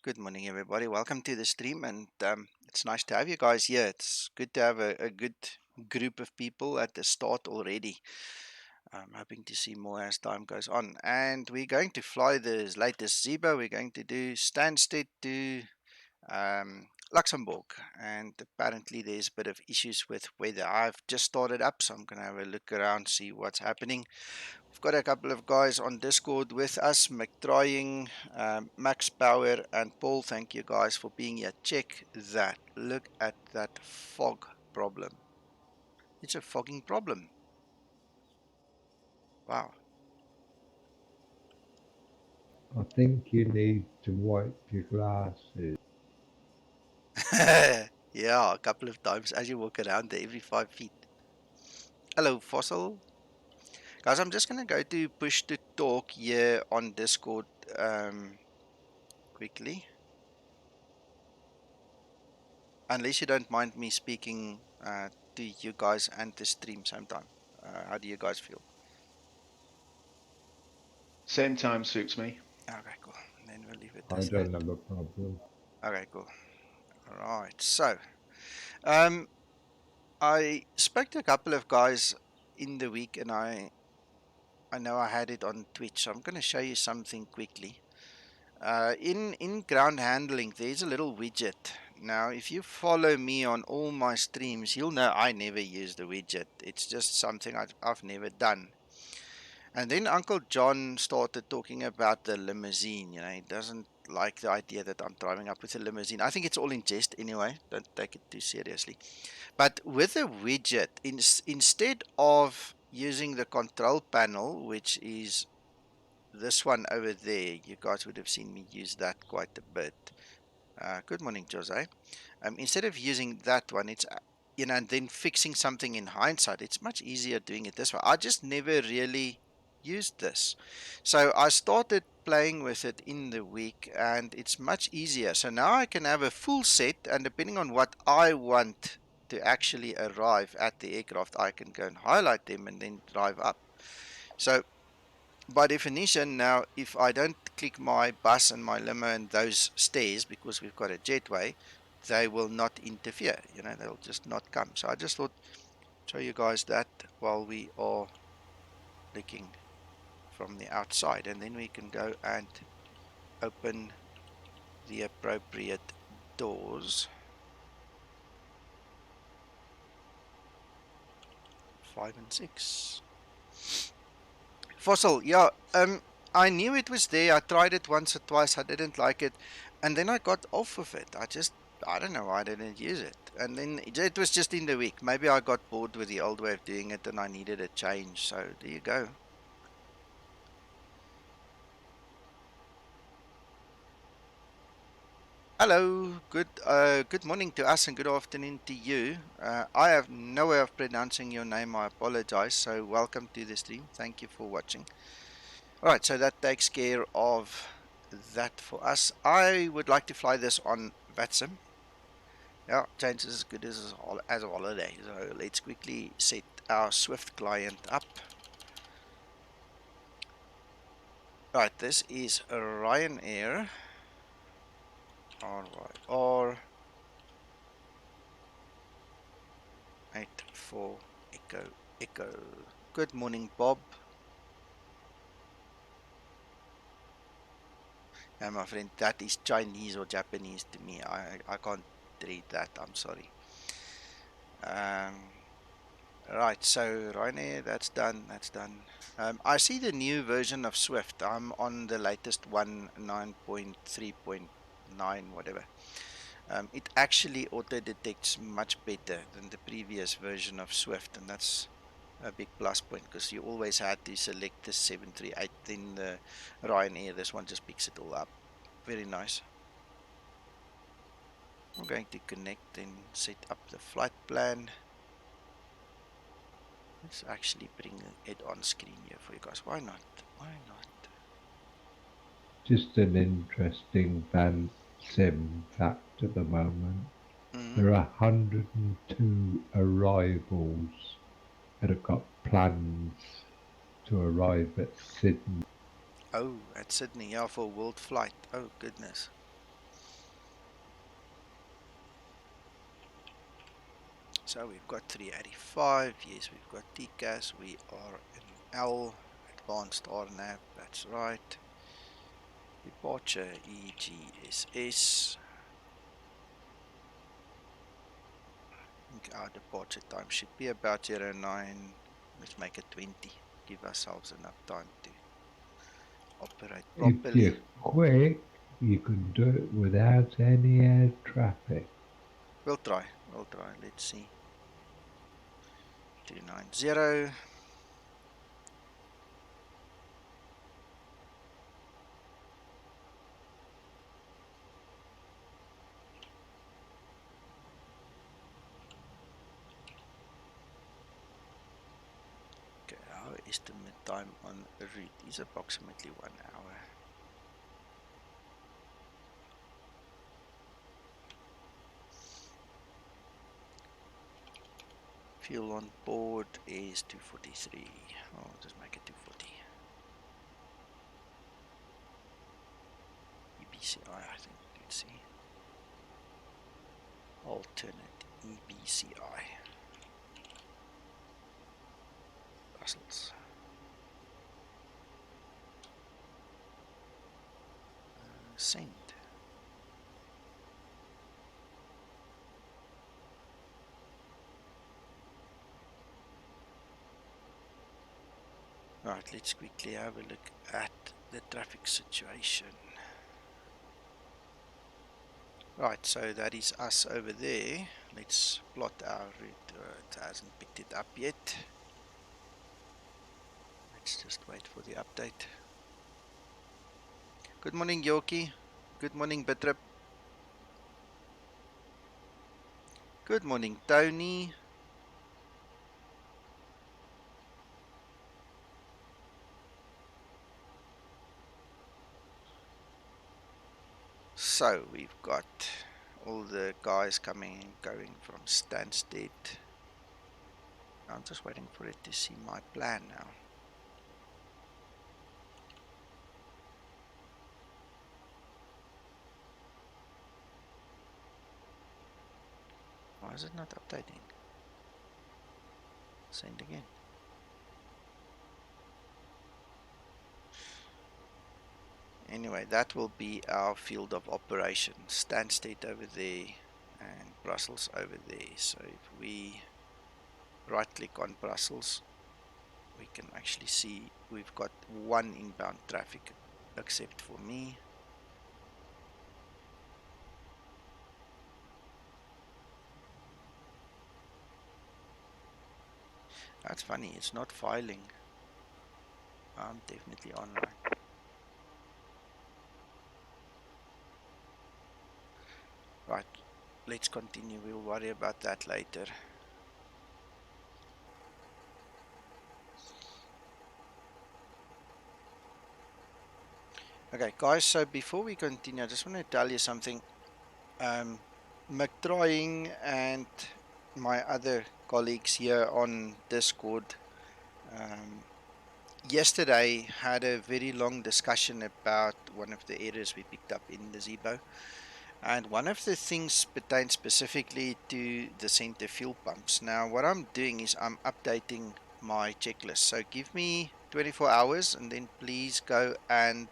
Good morning, everybody. Welcome to the stream, and it's nice to have you guys here. It's good to have a good group of people at the start already. I'm hoping to see more as time goes on. And we're going to fly the latest Zibo. We're going to do Stansted to Luxembourg, and apparently there's a bit of issues with weather. I've just started up, so I'm going to have a look around, see what's happening. We've got a couple of guys on Discord with us, McTrying, Max Power, and Paul. Thank you guys for being here. Check that. Look at that fog problem. It's a fogging problem. Wow. I think you need to wipe your glasses. Yeah, a couple of times as you walk around there every 5 feet. Hello, Fossil. Guys, I'm just going to go to push to talk here on Discord quickly. Unless you don't mind me speaking to you guys and the stream sometime. How do you guys feel? Same time suits me. Okay, cool. Then we'll leave it I as that. don't have a problem. Okay, cool. All right. So, um, I spoke to a couple of guys in the week, and I know I had it on Twitch, so I'm going to show you something quickly. In ground handling, there's a little widget. Now, if you follow me on all my streams, you'll know I never use the widget. It's just something I've never done. And then Uncle John started talking about the limousine. You know, he doesn't like the idea that I'm driving up with a limousine. I think it's all in jest anyway. Don't take it too seriously. But with a widget, instead of using the control panel, which is this one over there, you guys would have seen me use that quite a bit. Good morning, Jose. Instead of using that one, it's and then fixing something in hindsight, it's much easier doing it this way. I just never really used this, so I started playing with it in the week, and it's much easier. So now I can have a full set, and depending on what I want to actually arrive at the aircraft, I can go and highlight them and then drive up. So by definition, now if I don't click my bus and my limo and those stairs, because we've got a jetway, they will not interfere. They'll just not come. So I just thought show you guys that while we are looking from the outside, and then we can go and open the appropriate doors. 5 and 6. Fossil, yeah. I knew it was there. I tried it once or twice. I didn't like it, and then I got off of it. I don't know why I didn't use it. And then it was just in the week. Maybe I got bored with the old way of doing it, and I needed a change. So there you go. Hello, good morning to us and good afternoon to you. I have no way of pronouncing your name. I apologize. So welcome to the stream. Thank you for watching. All right, so that takes care of that for us. I would like to fly this on VATSIM. Yeah, change is as good as a holiday. So let's quickly set our Swift client up. Right, this is a Ryanair. RYR 84 Echo. Good morning, Bob. Yeah, my friend, that is Chinese or Japanese to me. I can't read that. I'm sorry. Right, so Ryanair, that's done. That's done. I see the new version of Swift. I'm on the latest one, 9.3.9, whatever. It actually auto detects much better than the previous version of Swift, and that's a big plus point because you always had to select the 738, then the Ryanair. This one just picks it all up. Very nice. I'm going to connect and set up the flight plan. Let's actually bring it on screen here for you guys. Why not? Why not? Just an interesting van sim fact at the moment. Mm-hmm. There are 102 arrivals that have got plans to arrive at Sydney. Oh, at Sydney, yeah, for world flight. Oh, goodness. So we've got 385. Yes, we've got TCAS. We are in L. Advanced RNAV. That's right. Departure EGSS. I think our departure time should be about 09. Let's make it 20. Give ourselves enough time to operate If properly. you're quick, you can do it without any air traffic. We'll try. We'll try. Let's see. 290. Okay, our estimate time on a route is approximately 1 hour. Fuel on board is 243. I'll just make it 240. EBCI, I think. Let's see. Alternate EBCI. Brussels. Send. Right, let's quickly have a look at the traffic situation. Right, so that is us over there. Let's plot our route. It hasn't picked it up yet. Let's just wait for the update. Good morning, Yoki. Good morning, Bitrip. Good morning, Tony. So we've got all the guys coming and going from Stansted. I'm just waiting for it to see my plan now. Why is it not updating? Send again. Anyway, that will be our field of operation. Stansted over there and Brussels over there. So if we right click on Brussels, we can actually see we've got one inbound traffic except for me. That's funny, it's not filing. I'm definitely online. Right, let's continue. We'll worry about that later. Okay, guys, so before we continue, I just want to tell you something. McTrying and my other colleagues here on Discord yesterday had a very long discussion about one of the errors we picked up in the Zeebo. And one of the things pertains specifically to the center fuel pumps. Now, what I'm doing is I'm updating my checklist. So give me 24 hours and then please go and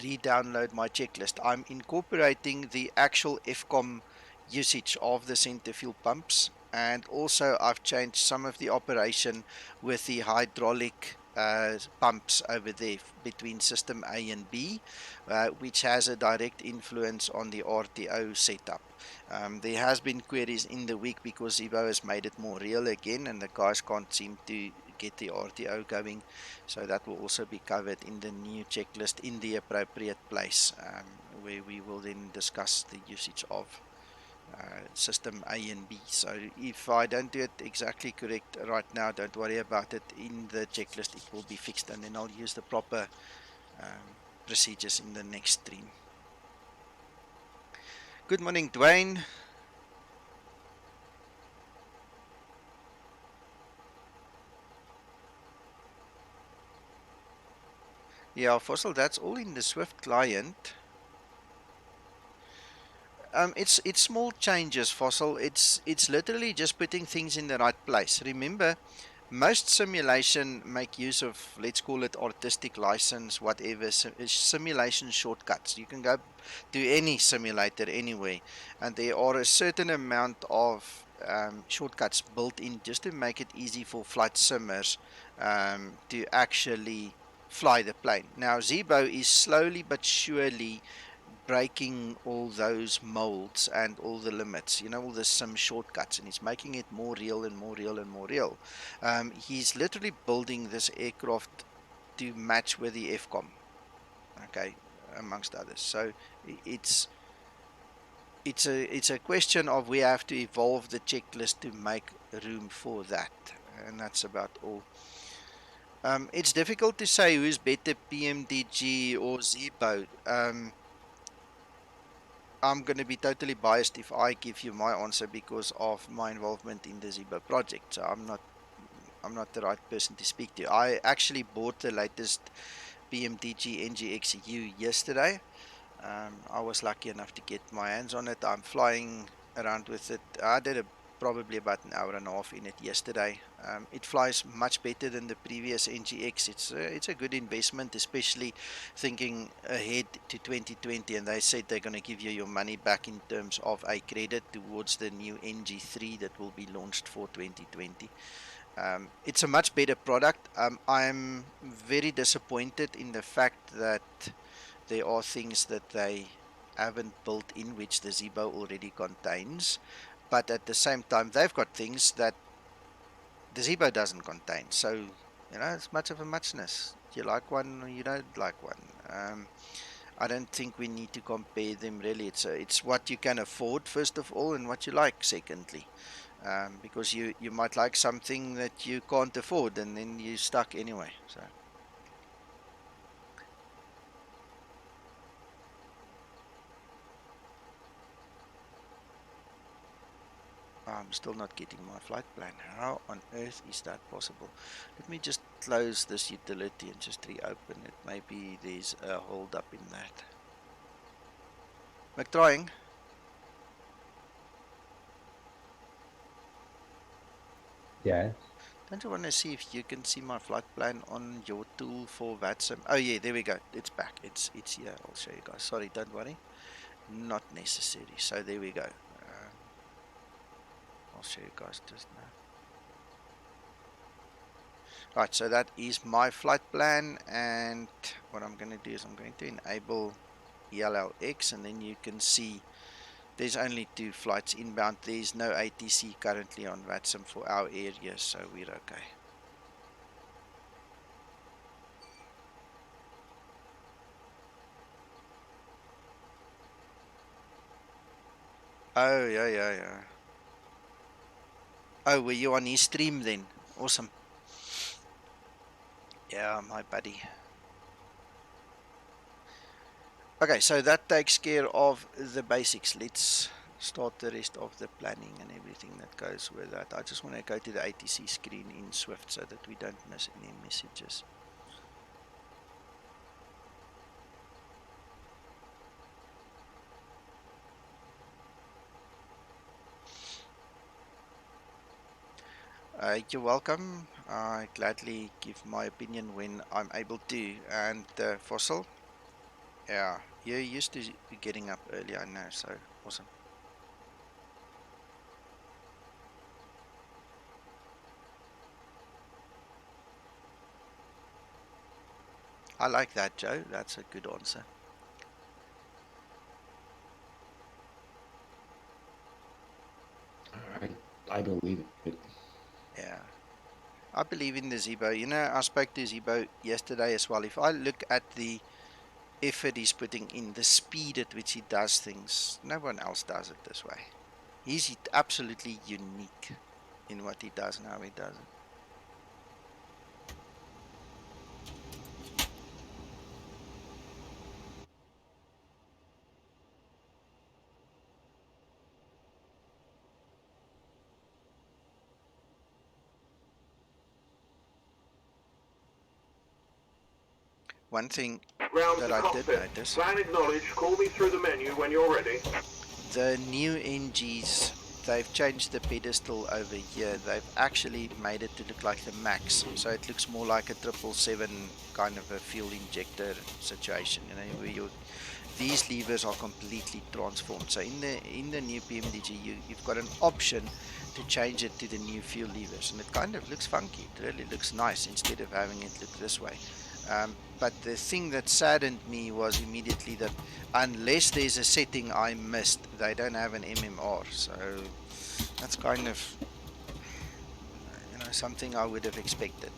re-download my checklist. I'm incorporating the actual FCOM usage of the center fuel pumps, and also I've changed some of the operation with the hydraulic pumps over there between system A and B, which has a direct influence on the RTO setup. There has been queries in the week because Zeebo has made it more real again and the guys can't seem to get the RTO going, so that will also be covered in the new checklist in the appropriate place, where we will then discuss the usage of system A and B. So if I don't do it exactly correct right now, don't worry about it. In the checklist it will be fixed, and then I'll use the proper procedures in the next stream. Good morning, Dwayne. Yeah, Fossil, that's all in the Swift client. It's small changes, Fossil. It's literally just putting things in the right place. Remember, most simulation make use of, let's call it artistic license, whatever, simulation shortcuts. You can go to any simulator anywhere, and there are a certain amount of shortcuts built in just to make it easy for flight simmers to actually fly the plane. Now, Zeebo is slowly but surely breaking all those molds and all the limits, all the sim shortcuts, and he's making it more real and more real and more real. He's literally building this aircraft to match with the FCOM, okay, amongst others. So it's a question of we have to evolve the checklist to make room for that, and that's about all. It's difficult to say who's better, PMDG or Zeebo. I'm going to be totally biased if I give you my answer because of my involvement in the Zibo project. So I'm not the right person to speak to. I actually bought the latest BMDG NGXU yesterday. I was lucky enough to get my hands on it. I'm flying around with it. I did probably about an hour and a half in it yesterday. It flies much better than the previous NGX. It's a good investment, especially thinking ahead to 2020. And they said they're going to give you your money back in terms of a credit towards the new NG3 that will be launched for 2020. It's a much better product. I'm very disappointed in the fact that there are things that they haven't built in which the Zibo already contains, but at the same time they've got things that the Zibo doesn't contain. So it's much of a muchness. You like one or you don't like one. I don't think we need to compare them really. It's what you can afford first of all, and what you like secondly. Because you might like something that you can't afford, and then you're stuck anyway. So. I'm still not getting my flight plan. How on earth is that possible? Let me just close this utility and just reopen it. Maybe there's a hold up in that. I'm trying. Yes. Don't you want to see if you can see my flight plan on your tool for VATSIM? Oh yeah, there we go. It's back. It's here. I'll show you guys. Sorry, don't worry. Not necessary. So there we go. I'll show you guys just now. Right, so that is my flight plan, and what I'm going to do is I'm going to enable ELLX, and then you can see there's only 2 flights inbound. There's no ATC currently on VATSIM for our area, so we're okay. Oh, yeah. Oh, were you on his stream then? Awesome. Yeah, my buddy. Okay, so that takes care of the basics. Let's start the rest of the planning and everything that goes with that. I just want to go to the ATC screen in Swift so that we don't miss any messages. You're welcome. I gladly give my opinion when I'm able to. And Fossil, yeah, you're used to getting up early, I know, so awesome. I like that, Joe. That's a good answer. I believe it. Yeah. I believe in the Zeebo. I spoke to Zeebo yesterday as well. If I look at the effort he's putting in, the speed at which he does things, no one else does it this way. He's absolutely unique in what he does and how he does it. One thing Ground that to I did cockpit. notice. Plan acknowledged. Call me through the menu when you're ready. the new NGs, they've changed the pedestal over here. They've actually made it to look like the Max, so it looks more like a 777 kind of a fuel injector situation. You know, where these levers are completely transformed. So in the new PMDG, you've got an option to change it to the new fuel levers, and it kind of looks funky. It really looks nice instead of having it look this way. But the thing that saddened me was immediately that unless there's a setting I missed, they don't have an MMR. So that's kind of, something I would have expected.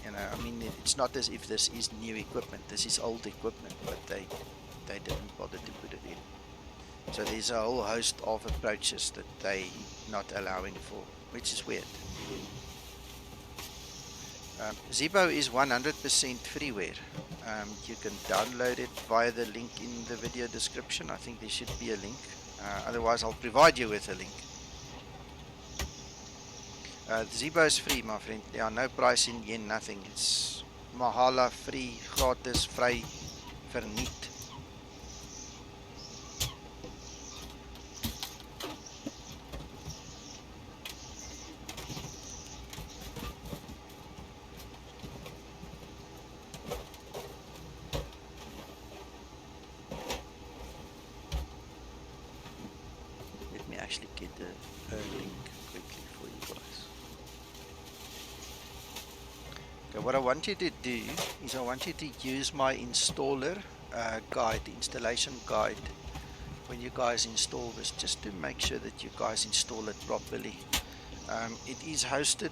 I mean, it's not as if this is new equipment. This is old equipment, but they didn't bother to put it in. So there's a whole host of approaches that they not allowing for, which is weird. Zeebo is 100% freeware. You can download it via the link in the video description. I think there should be a link. Otherwise, I'll provide you with a link. Zibo is free, my friend. Yeah, no price in yen, nothing. It's mahala, free, gratis, vry, verniet. Let me actually get a link quickly for you guys. Okay, what I want you to do is I want you to use my installer guide, installation guide, when you guys install this, just to make sure that you guys install it properly. It is hosted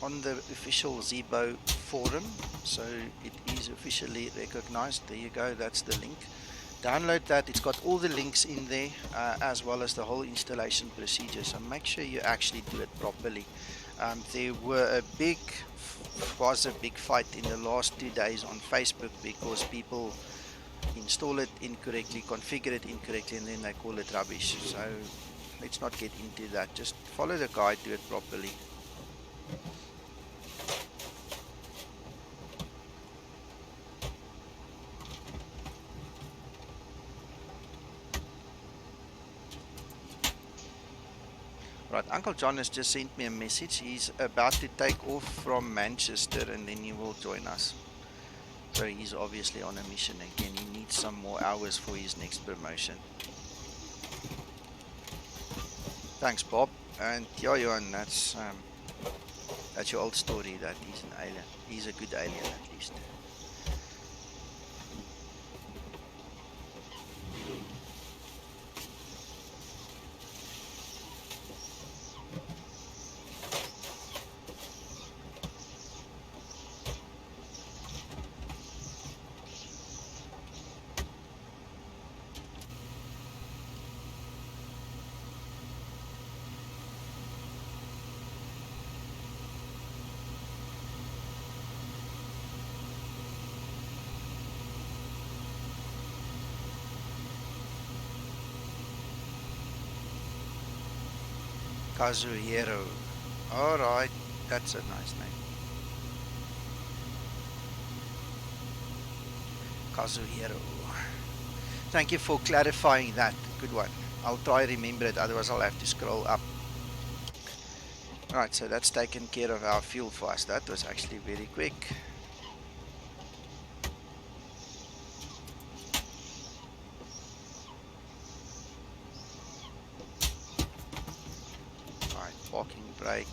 on the official Zeebo forum, so it is officially recognized. There you go, that's the link. Download that. It's got all the links in there, as well as the whole installation procedure, so make sure you actually do it properly. There was a big fight in the last 2 days on Facebook because people install it incorrectly, configure it incorrectly, and then they call it rubbish. So let's not get into that. Just follow the guide, do it properly. Right, Uncle John has just sent me a message. He's about to take off from Manchester and then he will join us. So he's obviously on a mission again. He needs some more hours for his next promotion. Thanks, Bob. And yeah, Johan, that's your old story that he's an alien. He's a good alien at least. Kazuhiro. Alright, that's a nice name. Kazuhiro. Thank you for clarifying that. Good one. I'll try to remember it, otherwise I'll have to scroll up. Alright, so that's taken care of our fuel for us. That was actually very quick. Parking brake,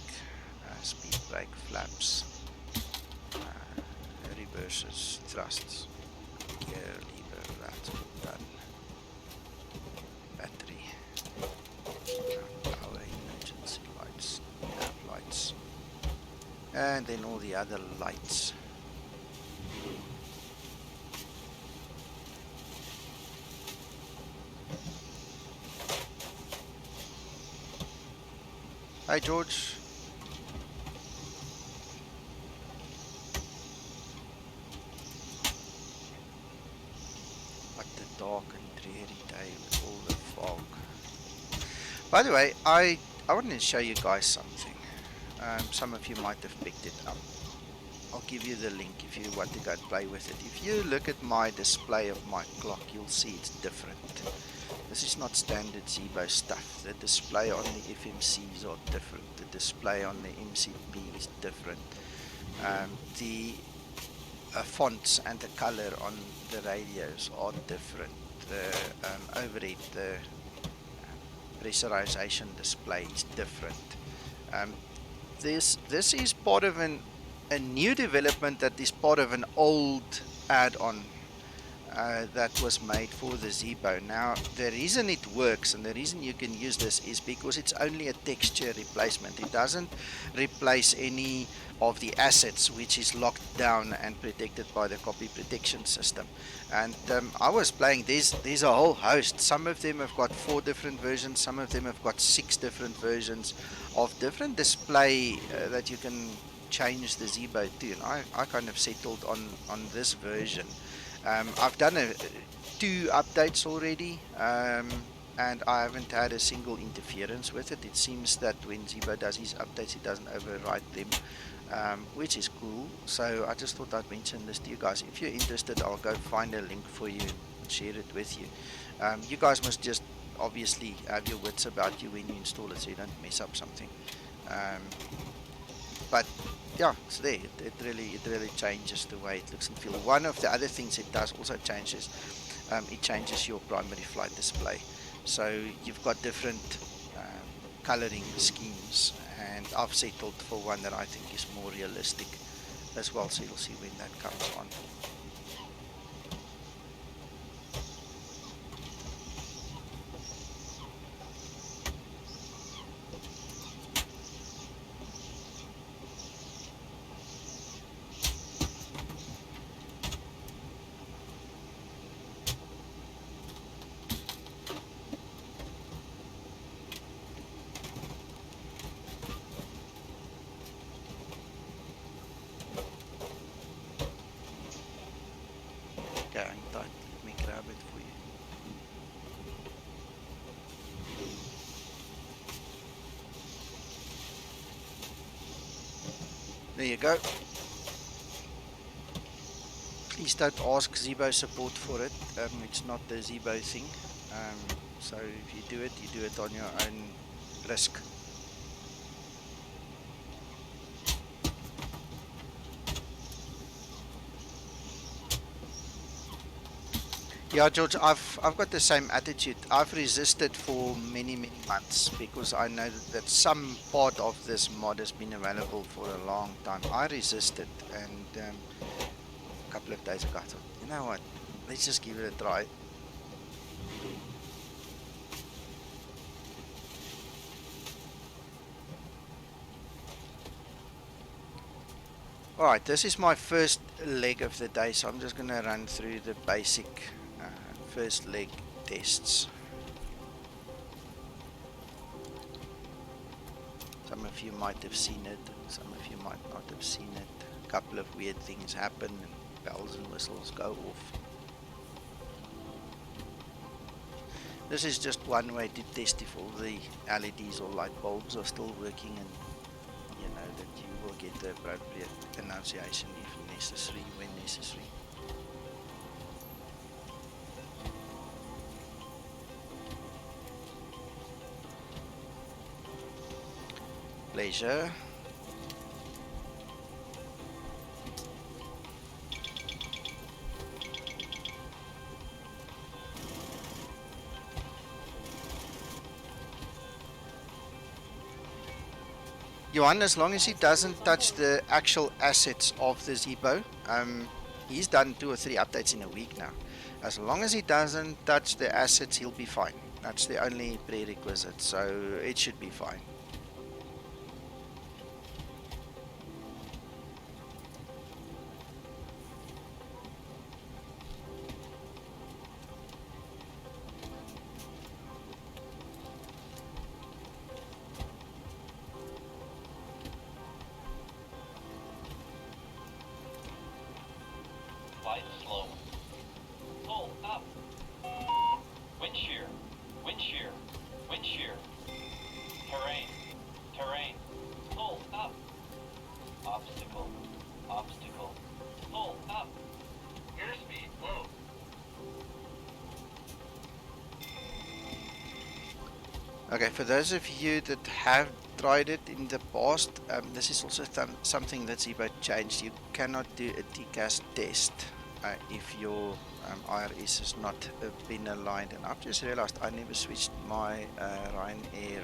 speed brake, flaps, reverses, thrusts, gear, lever, that's all done. Battery, power, emergency lights, nav lights, and then all the other lights. Hi George. What a dark and dreary day with all the fog. By the way, I wanted to show you guys something. Some of you might have picked it up. I'll give you the link if you want to go and play with it. If you look at my display of my clock, you'll see it's different. This is not standard Zibo stuff. The display on the FMCs are different. The display on the MCB is different. The fonts and the color on the radios are different. The overhead, the pressurization display is different. This is part of a new development that is part of an old add-on that was made for the Zeebo. Now, the reason it works and the reason you can use this is because it's only a texture replacement. It doesn't replace any of the assets which is locked down and protected by the copy protection system. And I was playing, there's a whole host. Some of them have got 4 different versions, some of them have got 6 different versions of different display that you can change the Zeebo to. And I kind of settled on this version. I've done 2 updates already, and I haven't had a single interference with it. It seems that when Zibo does his updates, he doesn't overwrite them, which is cool. So I just thought I'd mention this to you guys. If you're interested, I'll go find a link for you and share it with you. You guys must just obviously have your wits about you when you install it, so you don't mess up something. But yeah, it's there. It really changes the way it looks and feels. One of the other things it does also changes, it changes your primary flight display. So you've got different coloring schemes, and I've settled for one that I think is more realistic as well. So you'll see when that comes on. Okay, hang tight. Let me grab it for you. There you go. Please don't ask Zeebo support for it. It's not the Zeebo thing. So if you do it on your own risk. Yeah, George, I've got the same attitude. I've resisted for many months because I know that some part of this mod has been available for a long time. I resisted, and a couple of days ago I thought, you know what, let's just give it a try. Alright, this is my first leg of the day, so I'm just going to run through the basic first leg tests. Some of you might have seen it, and some of you might not have seen it. A couple of weird things happen and bells and whistles go off. This is just one way to test if all the LEDs or light bulbs are still working, and you know that you will get the appropriate annunciation if necessary, when necessary. Pleasure. Johan, as long as he doesn't touch the actual assets of the Zeebo, he's done 2 or 3 updates in a week now. As long as he doesn't touch the assets, he'll be fine. That's the only prerequisite, so it should be fine. Okay, for those of you that have tried it in the past, this is also something that Zibo changed. You cannot do a TCAS test if your IRS has not been aligned. And I've just realized I never switched my Ryanair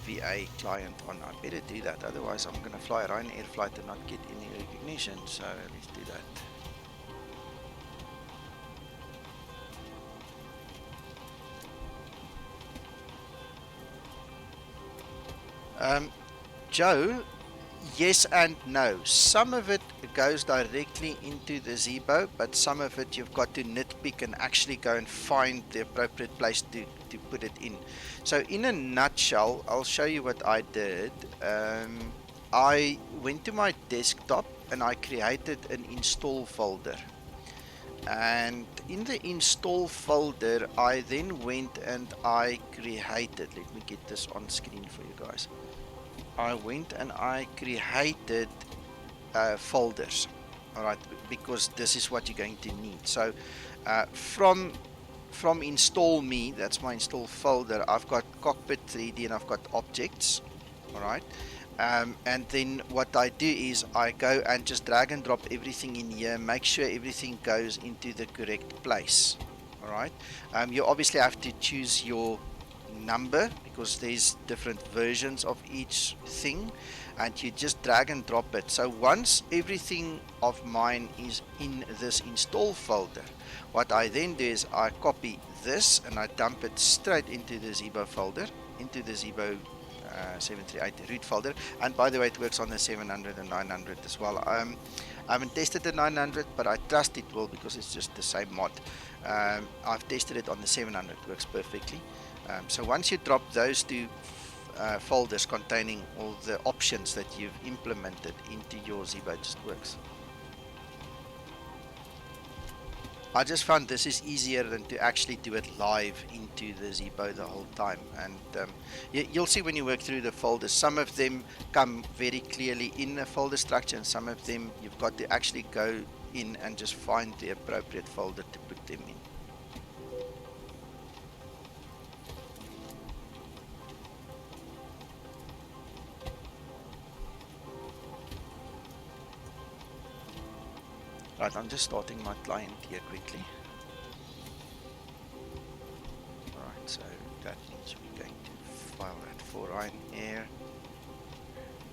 VA client on. I better do that, otherwise I'm going to fly a Ryanair flight and not get any recognition. So let's do that. Joe, yes and no. Some of it goes directly into the Zeebo, but some of it you've got to nitpick and actually go and find the appropriate place to put it in. So in a nutshell, I'll show you what I did. I went to my desktop and I created an install folder. And in the install folder, I then went and I created, let me get this on screen for you guys. I went and I created folders, all right, because this is what you're going to need. So from install me, that's my install folder, I've got cockpit 3D and I've got objects, all right. And then what I do is I go and just drag and drop everything in here, make sure everything goes into the correct place, all right. You obviously have to choose your number because there's different versions of each thing, and you just drag and drop it. So once everything of mine is in this install folder, what I then do is I copy this and I dump it straight into the Zeebo folder, into the Zeebo 738 root folder. And by the way, it works on the 700 and 900 as well. I haven't tested the 900, but I trust it will because it's just the same mod. I've tested it on the 700, it works perfectly. So once you drop those two folders containing all the options that you've implemented into your Zeebo, it just works. I just found this is easier than to actually do it live into the Zeebo the whole time. And you'll see when you work through the folders, some of them come very clearly in the folder structure, and some of them you've got to actually go in and just find the appropriate folder to put them in. Right, I'm just starting my client here quickly. Alright, so that means we're going to file that for Ryanair.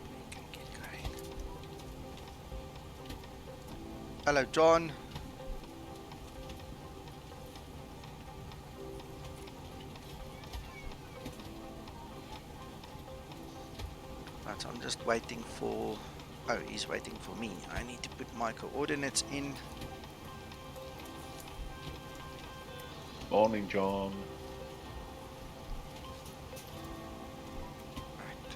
We can get going. Hello, John. Right, so I'm just waiting for... Oh, he's waiting for me. I need to put my coordinates in. Morning, John. Right.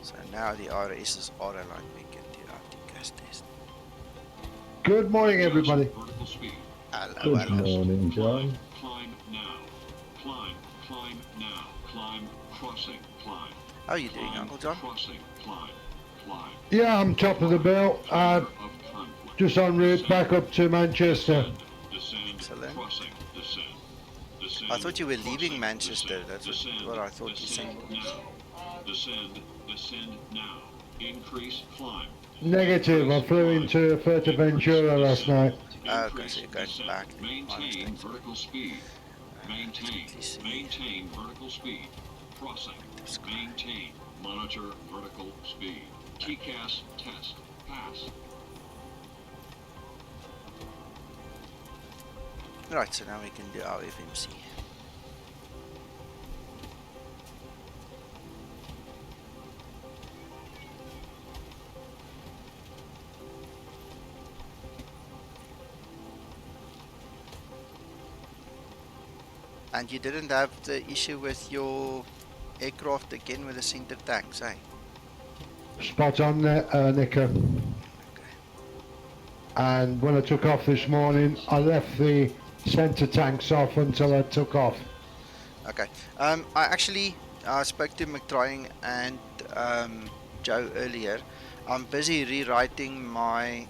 So now the RSs are aligned. We can do our TCAS test. Good morning, everybody. Vertical speed. Hello, Good morning, John. Climb now. Climb now. Climb, crossing, climb. How are you doing, Uncle John? Crossing, climb. Yeah, I'm top of the bill. Just en route back up to Manchester. Excellent. Crossing, descend, I thought you were leaving Manchester. That's what I thought you said. Descend now. Increase climb. Negative. I flew into Fuerteventura last night. Okay, so you're going back. Maintain vertical speed. Maintain vertical speed. Crossing. Maintain. Monitor vertical speed. TCAS test. Pass. Right, so now we can do our FMC. And you didn't have the issue with your aircraft again with the center tanks, eh? Spot on there, Nicker. Okay. And when I took off this morning, I left the centre tanks off until I took off. Okay. I actually spoke to McTrying and Joe earlier. I'm busy rewriting my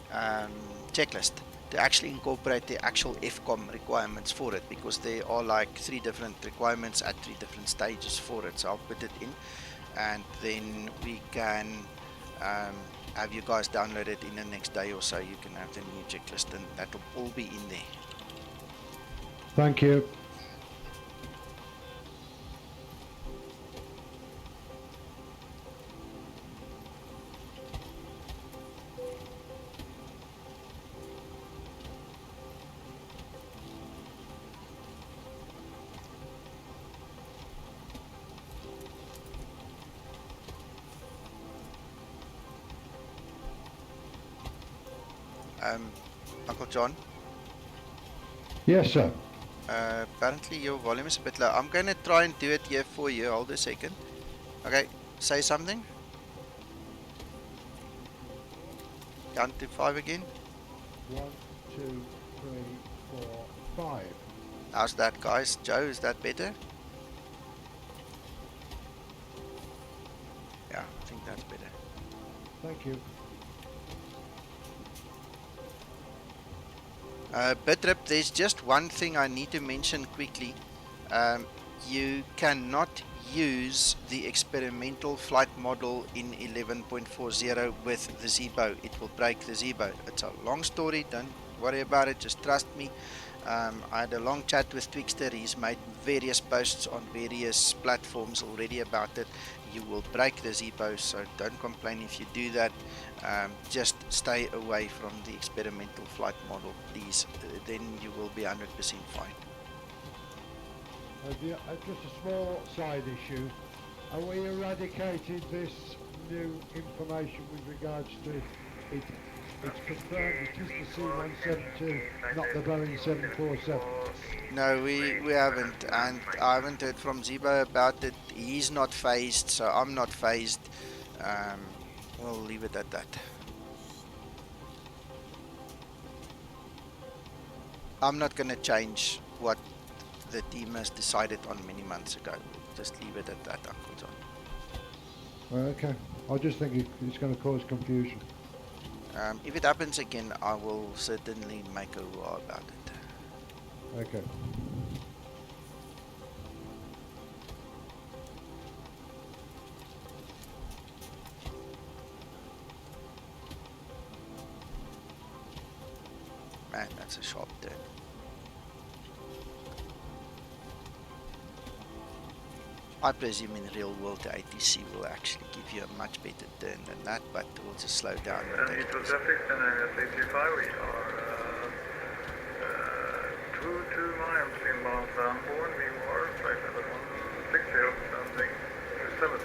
checklist to actually incorporate the actual FCOM requirements for it, because there are like 3 different requirements at 3 different stages for it. So I'll put it in, and then we can have you guys download it in the next day or so. You can have the new checklist, and that'll all be in there. Thank you. Uncle John, Yes, sir. apparently your volume is a bit low. I'm going to try and do it here for you. Hold a second. Okay, say something. Count to 5 again. 1, 2, 3, 4, 5. How's that, guys? Joe, is that better? Yeah, I think that's better. Thank you. Bitrip, there's just one thing I need to mention quickly. You cannot use the experimental flight model in 11.40 with the Zeebo. It will break the Zeebo. It's a long story, don't worry about it, just trust me. I had a long chat with Twixter. He's made various posts on various platforms already about it. You will break the Zeebo, so don't complain if you do that. Just stay away from the experimental flight model, please. Then you will be 100% fine. Just a small side issue. Are we eradicated this new information with regards to it? It's confirmed it is the C-172, not the Boeing 747. No, we haven't, and I haven't heard from Zibo about it. He's not phased, so I'm not phased. We'll leave it at that. I'm not going to change what the team has decided on many months ago. Just leave it at that, Uncle John. Okay. I just think it's going to cause confusion. If it happens again, I will certainly make a roar about it. Okay. Man, that's a sharp turn. I presume in real world the ATC will actually give you a much better turn than that, but we'll just slow down. Neutral traffic, and S85, we are 2 miles inbound Sanborn, we were flight level 160 something, 270,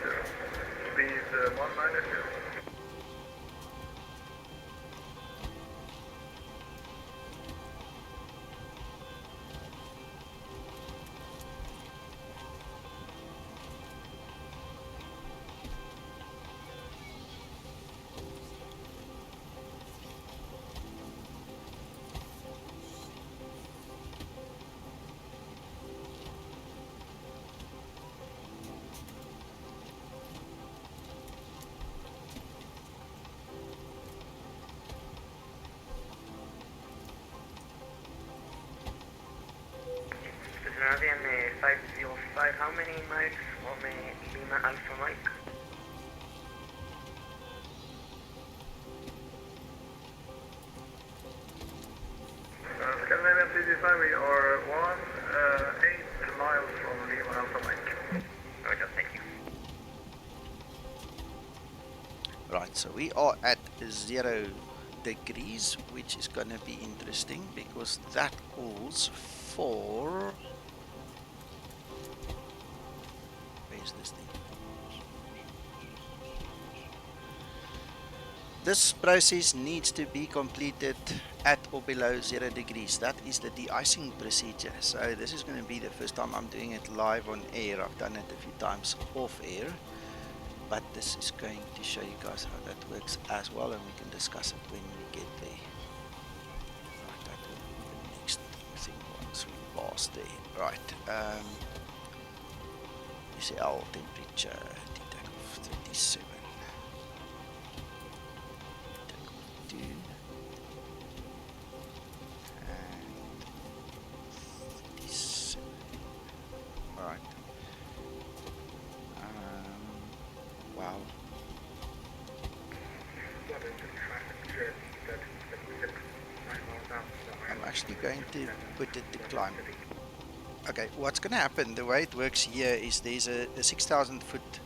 speed 190. Canadian 505, how many miles from Lima Alpha Mike? Scandinavian 55, we are 8 miles from Lima Alpha Mike. Roger, thank you. Right, so we are at 0 degrees, which is going to be interesting because that calls for... Where's this thing? This process needs to be completed at or below 0 degrees. That is the de-icing procedure. So this is going to be the first time I'm doing it live on air. I've done it a few times off air, but this is going to show you guys how that works as well, and we can discuss it when we get there. Right, that will be the next thing once we pass there. Right, UCL temperature, Takeoff 37. Takeoff 2. Alright. Wow. I'm actually going to put it to climb. Okay, what's going to happen, the way it works here is there's a 6,000 foot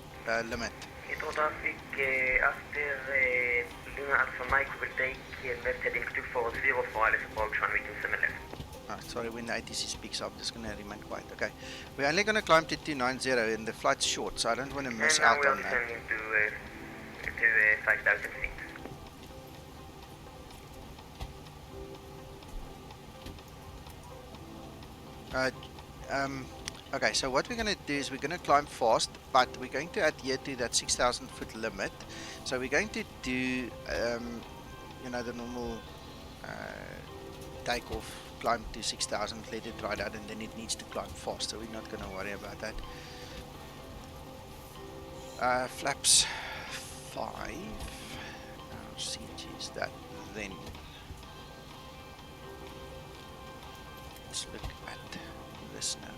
limit. Hydrotraffic after Lima Alpha Mike will take left heading 240 for Alice approach on meeting 7 left. Sorry, when the ATC speaks up, I'm just going to remain quiet. Okay, we're only going to climb to 290 and the flight's short, so I don't want to miss and now out we are on that. descending to 5,000 feet. Okay, so what we're going to do is we're going to climb fast, but we're going to adhere to that 6,000 foot limit. So we're going to do, you know, the normal takeoff, climb to 6,000, let it ride out, and then it needs to climb fast. So we're not going to worry about that. Flaps 5. Now CG is that then. Let's look at this now.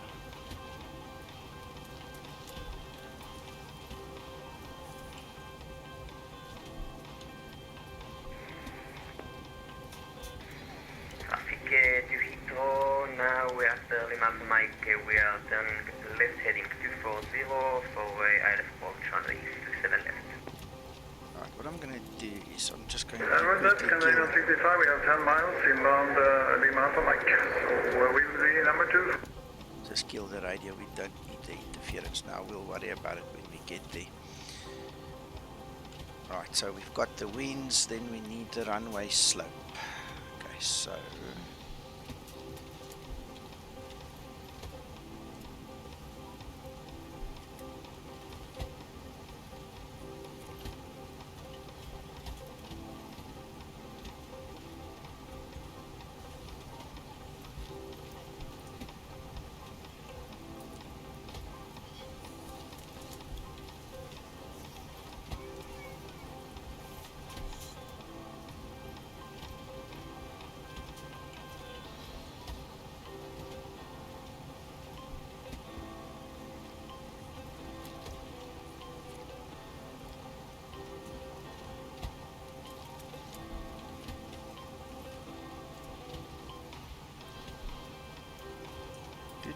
Traffic to Heathrow, now we're after Lima Alpha Mike, we are turning left heading 240 for ILF approach on the east to 7 left. Alright, what I'm going to do is I'm just going And to with that, quickly Canadian kill. 65, we have 10 miles inbound Lima Alpha Mike. So we will be number 2. Just kill the radio, we don't need the interference now, we'll worry about it when we get there. Alright, so we've got the winds, then we need the runway slope. Okay, so...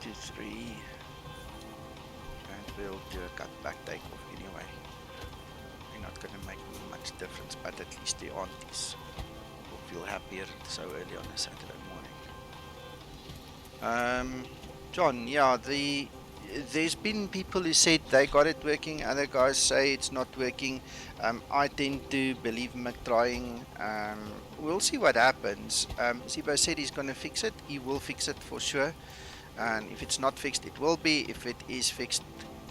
to 3, and we'll do a cutback takeoff anyway. We're not going to make much difference, but at least the aunties will feel happier so early on a Saturday morning. John, yeah, there's been people who said they got it working, other guys say it's not working. I tend to believe them trying. We'll see what happens. Zeebo said he's going to fix it. He will fix it for sure. And if it's not fixed, it will be. If it is fixed,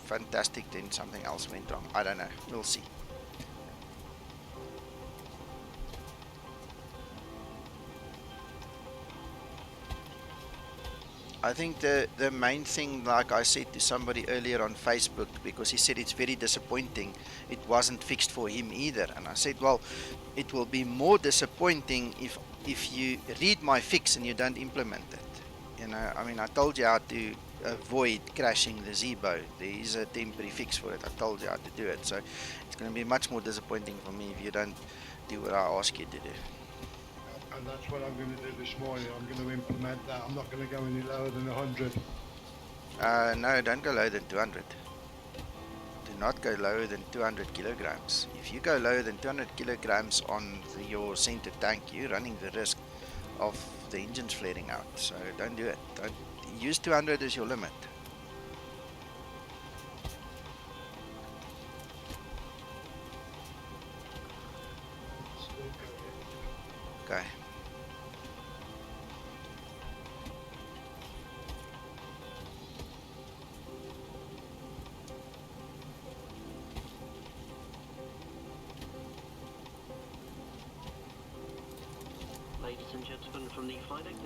fantastic, then something else went wrong. I don't know. We'll see. I think the main thing, like I said to somebody earlier on Facebook, because he said it's very disappointing, it wasn't fixed for him either. And I said, well, it will be more disappointing if you read my fix and you don't implement it. You know, I mean, I told you how to avoid crashing the Zeebo. There is a temporary fix for it. I told you how to do it. So it's going to be much more disappointing for me if you don't do what I ask you to do. And that's what I'm going to do this morning. I'm going to implement that. I'm not going to go any lower than 100. No, don't go lower than 200. Do not go lower than 200 kilograms. If you go lower than 200 kilograms on your center tank, you're running the risk of the engine's flaring out. So don't do it. Don't use 200 as your limit. Okay.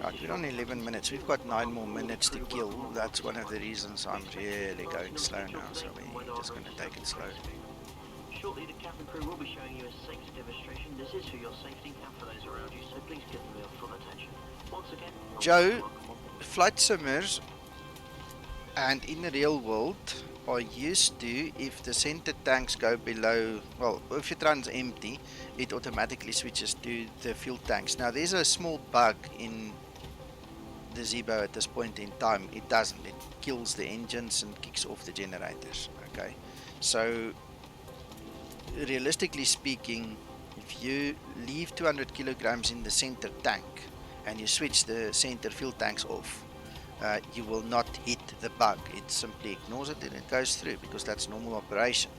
Right, we're on 11 minutes. We've got 9 more minutes to kill. That's one of the reasons I'm really going slow now. So we're just going to take it slow. Shortly, the cabin crew will be showing you a safety demonstration. This is for your safety and for those around you, so please give them your full attention. Once again, Joe, flight simmers, And in the real world, I used to, if the center tanks go below, well, if it runs empty, it automatically switches to the fuel tanks. Now, there's a small bug in the Zeebo at this point in time. It doesn't. It kills the engines and kicks off the generators. Okay, so realistically speaking, if you leave 200 kilograms in the center tank and you switch the center fuel tanks off, you will not hit the bug. It simply ignores it and it goes through because that's normal operation.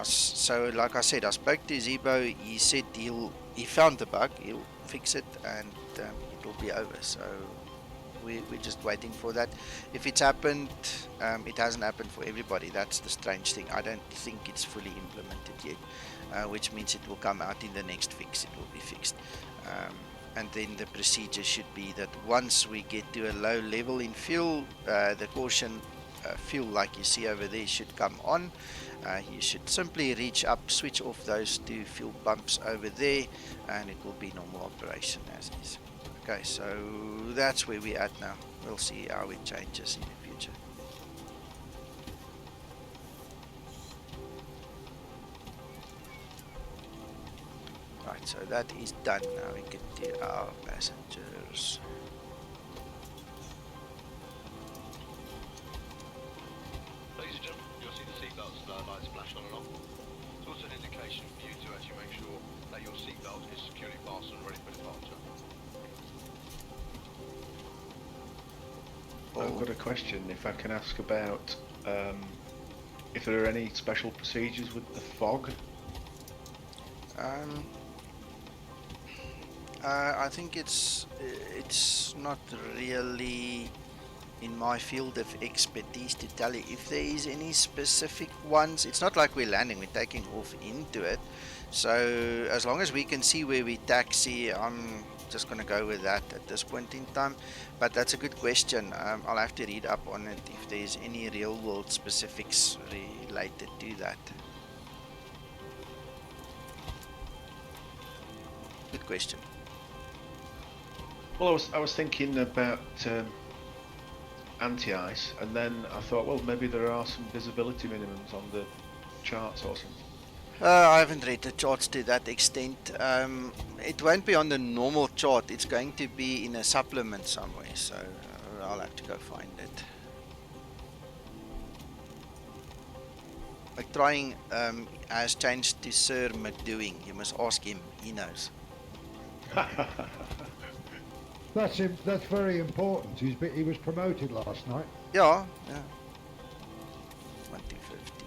So like I said, I spoke to Zibo. He said he found the bug, he'll fix it, and it will be over. So we're just waiting for that. If it's happened, it hasn't happened for everybody. That's the strange thing. I don't think it's fully implemented yet, which means it will come out in the next fix. It will be fixed. And then the procedure should be that once we get to a low level in fuel, the caution fuel like you see over there should come on. You should simply reach up, switch off those two fuel pumps over there, and it will be normal operation as is. Okay, so that's where we're at now. We'll see how it changes in the future. Right, so that is done. Now we get to our passengers. Ladies and gentlemen, you'll see the seatbelts lights flash on and off. It's also an indication for you to actually make sure that your seatbelt is securely fastened and ready for departure. I've got a question, if I can ask about if there are any special procedures with the fog. I think it's not really in my field of expertise to tell you if there is any specific ones. It's not like we're landing, we're taking off into it. So as long as we can see where we taxi, I'm just going to go with that at this point in time. But that's a good question. I'll have to read up on it if there's any real world specifics related to that. Good question. Well, I was thinking about anti-ice, and then I thought, well, maybe there are some visibility minimums on the charts or something. I haven't read the charts to that extent. It won't be on the normal chart. It's going to be in a supplement somewhere, so I'll have to go find it. Like trying has changed to Sir McDoing. You must ask him. He knows. That's very important. He was promoted last night. Yeah. 2050.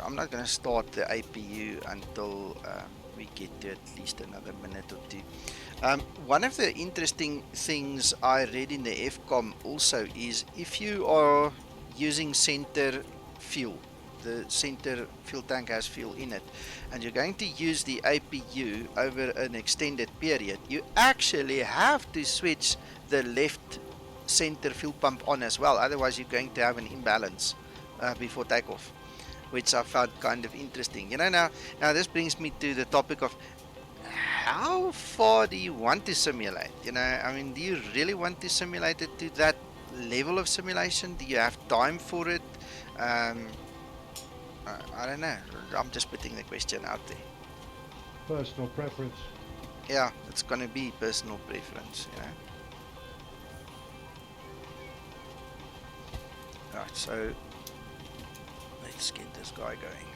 I'm not going to start the APU until we get to at least another minute or two. One of the interesting things I read in the FCOM also is if you are using center fuel, the center fuel tank has fuel in it, and you're going to use the APU over an extended period, you actually have to switch the left center fuel pump on as well. Otherwise, you're going to have an imbalance before takeoff, which I found kind of interesting. You know, now this brings me to the topic of how far do you want to simulate? You know, I mean, do you really want to simulate it to that level of simulation? Do you have time for it? I don't know. I'm just putting the question out there. Personal preference. Yeah, it's going to be personal preference, you know. Right, so let's get this guy going.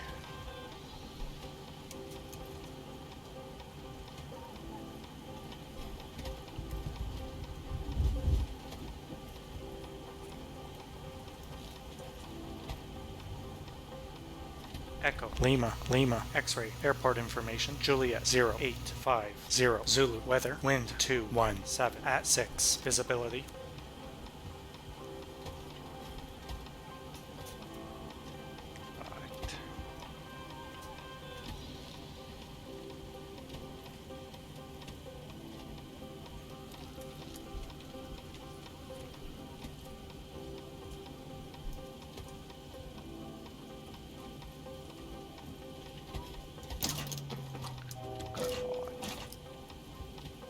Echo, Lima, X-ray, airport information, Juliet 0850, Zulu, weather, wind 217, at 6, visibility. Right.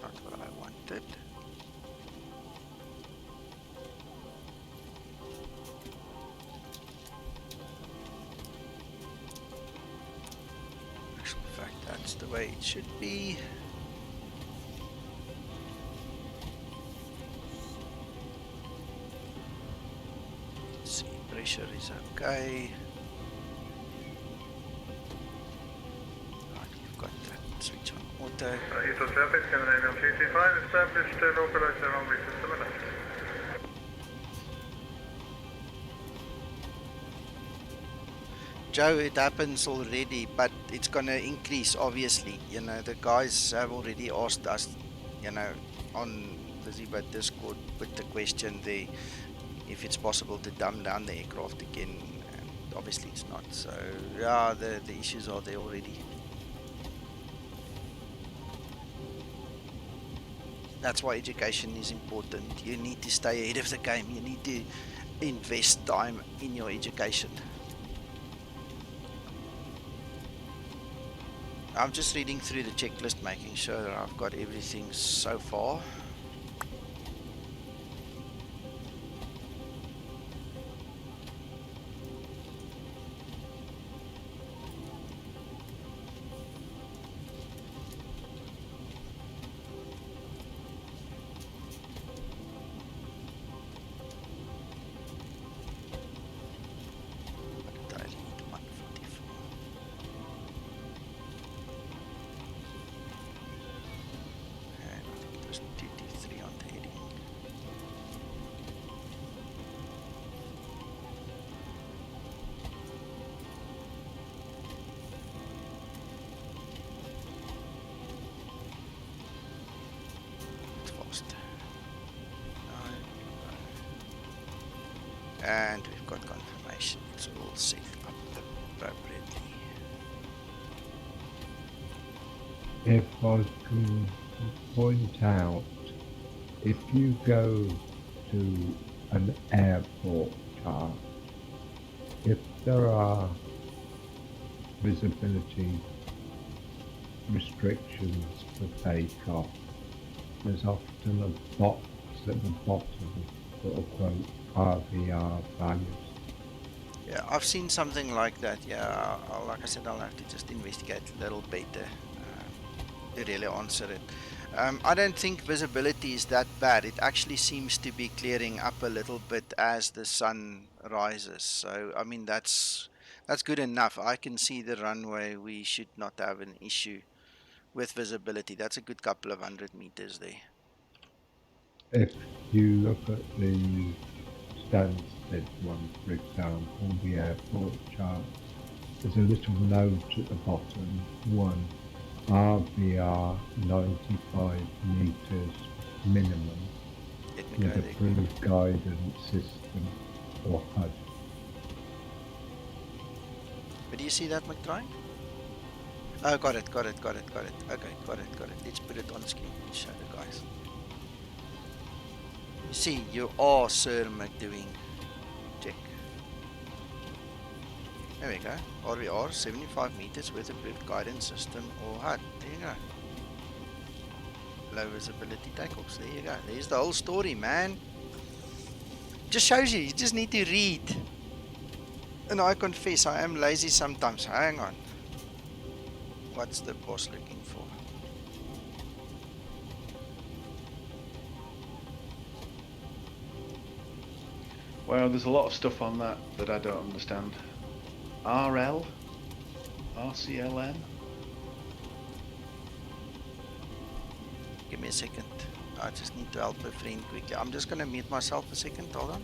Not what I wanted. just the way it should be. Let's see, pressure is okay. Right, we've got that switch on auto. Heathrow traffic, Scandinavian 55, established localized runway system left. Joe, it happens already, but it's going to increase, obviously. You know, the guys have already asked us, you know, on the Zibo Discord, put the question there, if it's possible to dumb down the aircraft again, and obviously it's not. So, yeah, the issues are there already. That's why education is important. You need to stay ahead of the game. You need to invest time in your education. I'm just reading through the checklist, making sure that I've got everything so far. And we've got confirmation it's all set up appropriately. If I can point out, if you go to an airport chart, if there are visibility restrictions for takeoff, there's often a box at the bottom that will quote RVR values. Yeah, I've seen something like that. Yeah, like I said, I'll have to just investigate a little better to really answer it. I don't think visibility is that bad. It actually seems to be clearing up a little bit as the sun rises. So, I mean, that's good enough. I can see the runway. We should not have an issue with visibility. That's a good couple of 100 meters there. If you look at the Stansted one, for example, the airport chart, there's a little note at the bottom, 1 RVR 95 meters minimum with approved guidance system or HUD. But do you see that, McDrine? Oh, got it. Okay, got it. Let's put it on screen and show the guys. You see, you are Sir McDoing. Check. There we go. RVR 75 meters with approved guidance system or HUD. There you go. Low visibility takeoffs. There you go. There's the whole story, man. Just shows you. You just need to read. And I confess, I am lazy sometimes. Hang on. What's the boss looking for? Well, there's a lot of stuff on that I don't understand. RL? RCLN? Give me a second. I just need to help a friend quickly. I'm just going to mute myself a second. Hold on.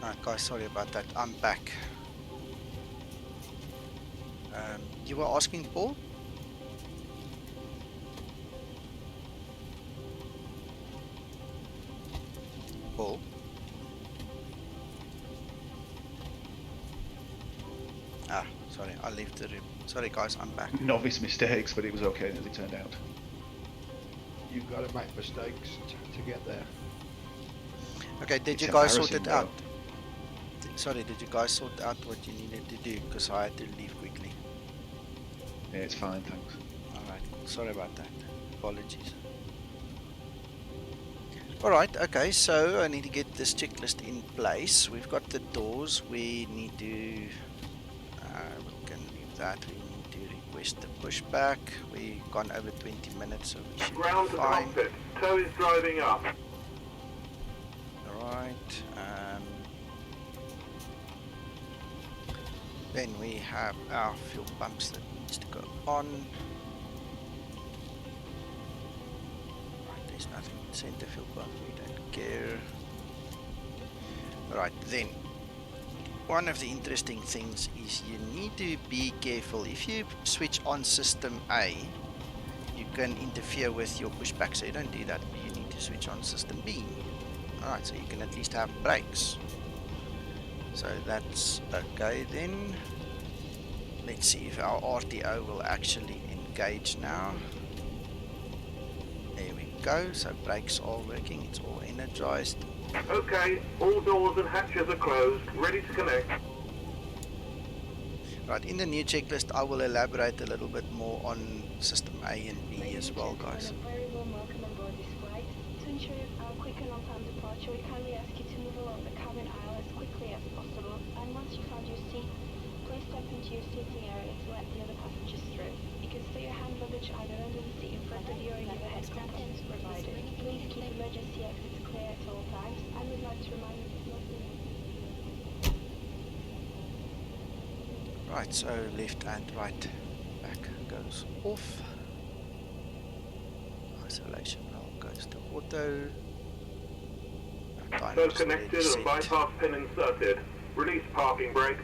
Alright guys, sorry about that. I'm back. You were asking Paul? Paul? Ah, sorry, I left the room. Sorry guys, I'm back. Novice mistakes, but it was okay as it turned out. You've got to make mistakes to get there. Okay, did It's you guys sort it embarrassing, out? Sorry, did you guys sort out what you needed to do? Because I had to leave quickly. Yeah, it's fine, thanks. Alright, sorry about that. Apologies. Alright, okay, so I need to get this checklist in place. We've got the doors. We need to... we can leave that. We need to request the pushback. We've gone over 20 minutes, so we should Ground be to fine. cockpit. Tow is driving up. Alright. Then we have our fuel pumps that needs to go on. Right, there's nothing in center fuel pump, we don't care. Alright, then one of the interesting things is you need to be careful. If you switch on system A, you can interfere with your pushback, so you don't do that. You need to switch on system B. Alright, so you can at least have brakes. So that's okay then. Let's see if our RTO will actually engage now. There we go, so brakes are working, it's all energized. Okay, all doors and hatches are closed, ready to connect. Right, in the new checklist I will elaborate a little bit more on system A and B as well, guys. A very warm welcome on board this flight. To ensure our quick and on-time departure, we kindly ask you to move along the cabin aisle as quickly as possible. And once you found your seat, please step into your seating area to let the other passengers through. You can store your hand luggage either under the seat in front of you or in the overhead compartments provided. Please keep emergency exits clear at all times. I would like to remind you that nothing... Right, so left and right back goes off. Isolation valve goes to auto. So connected and bypass pin inserted. Release parking brake.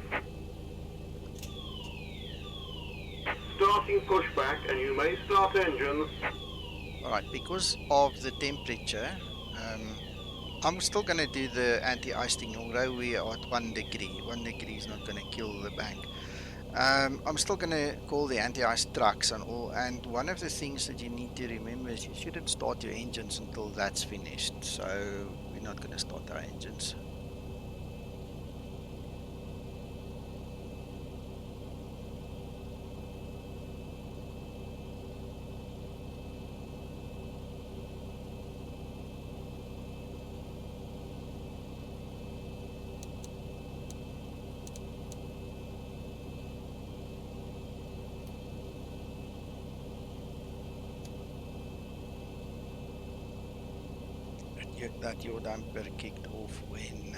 Starting pushback and you may start engines. Alright, because of the temperature, I'm still going to do the anti-icing, although we are at 1 degree. 1 degree is not going to kill the bank. I'm still going to call the anti-ice trucks and all, and one of the things that you need to remember is you shouldn't start your engines until that's finished, so we're not going to start our engines. That your damper kicked off when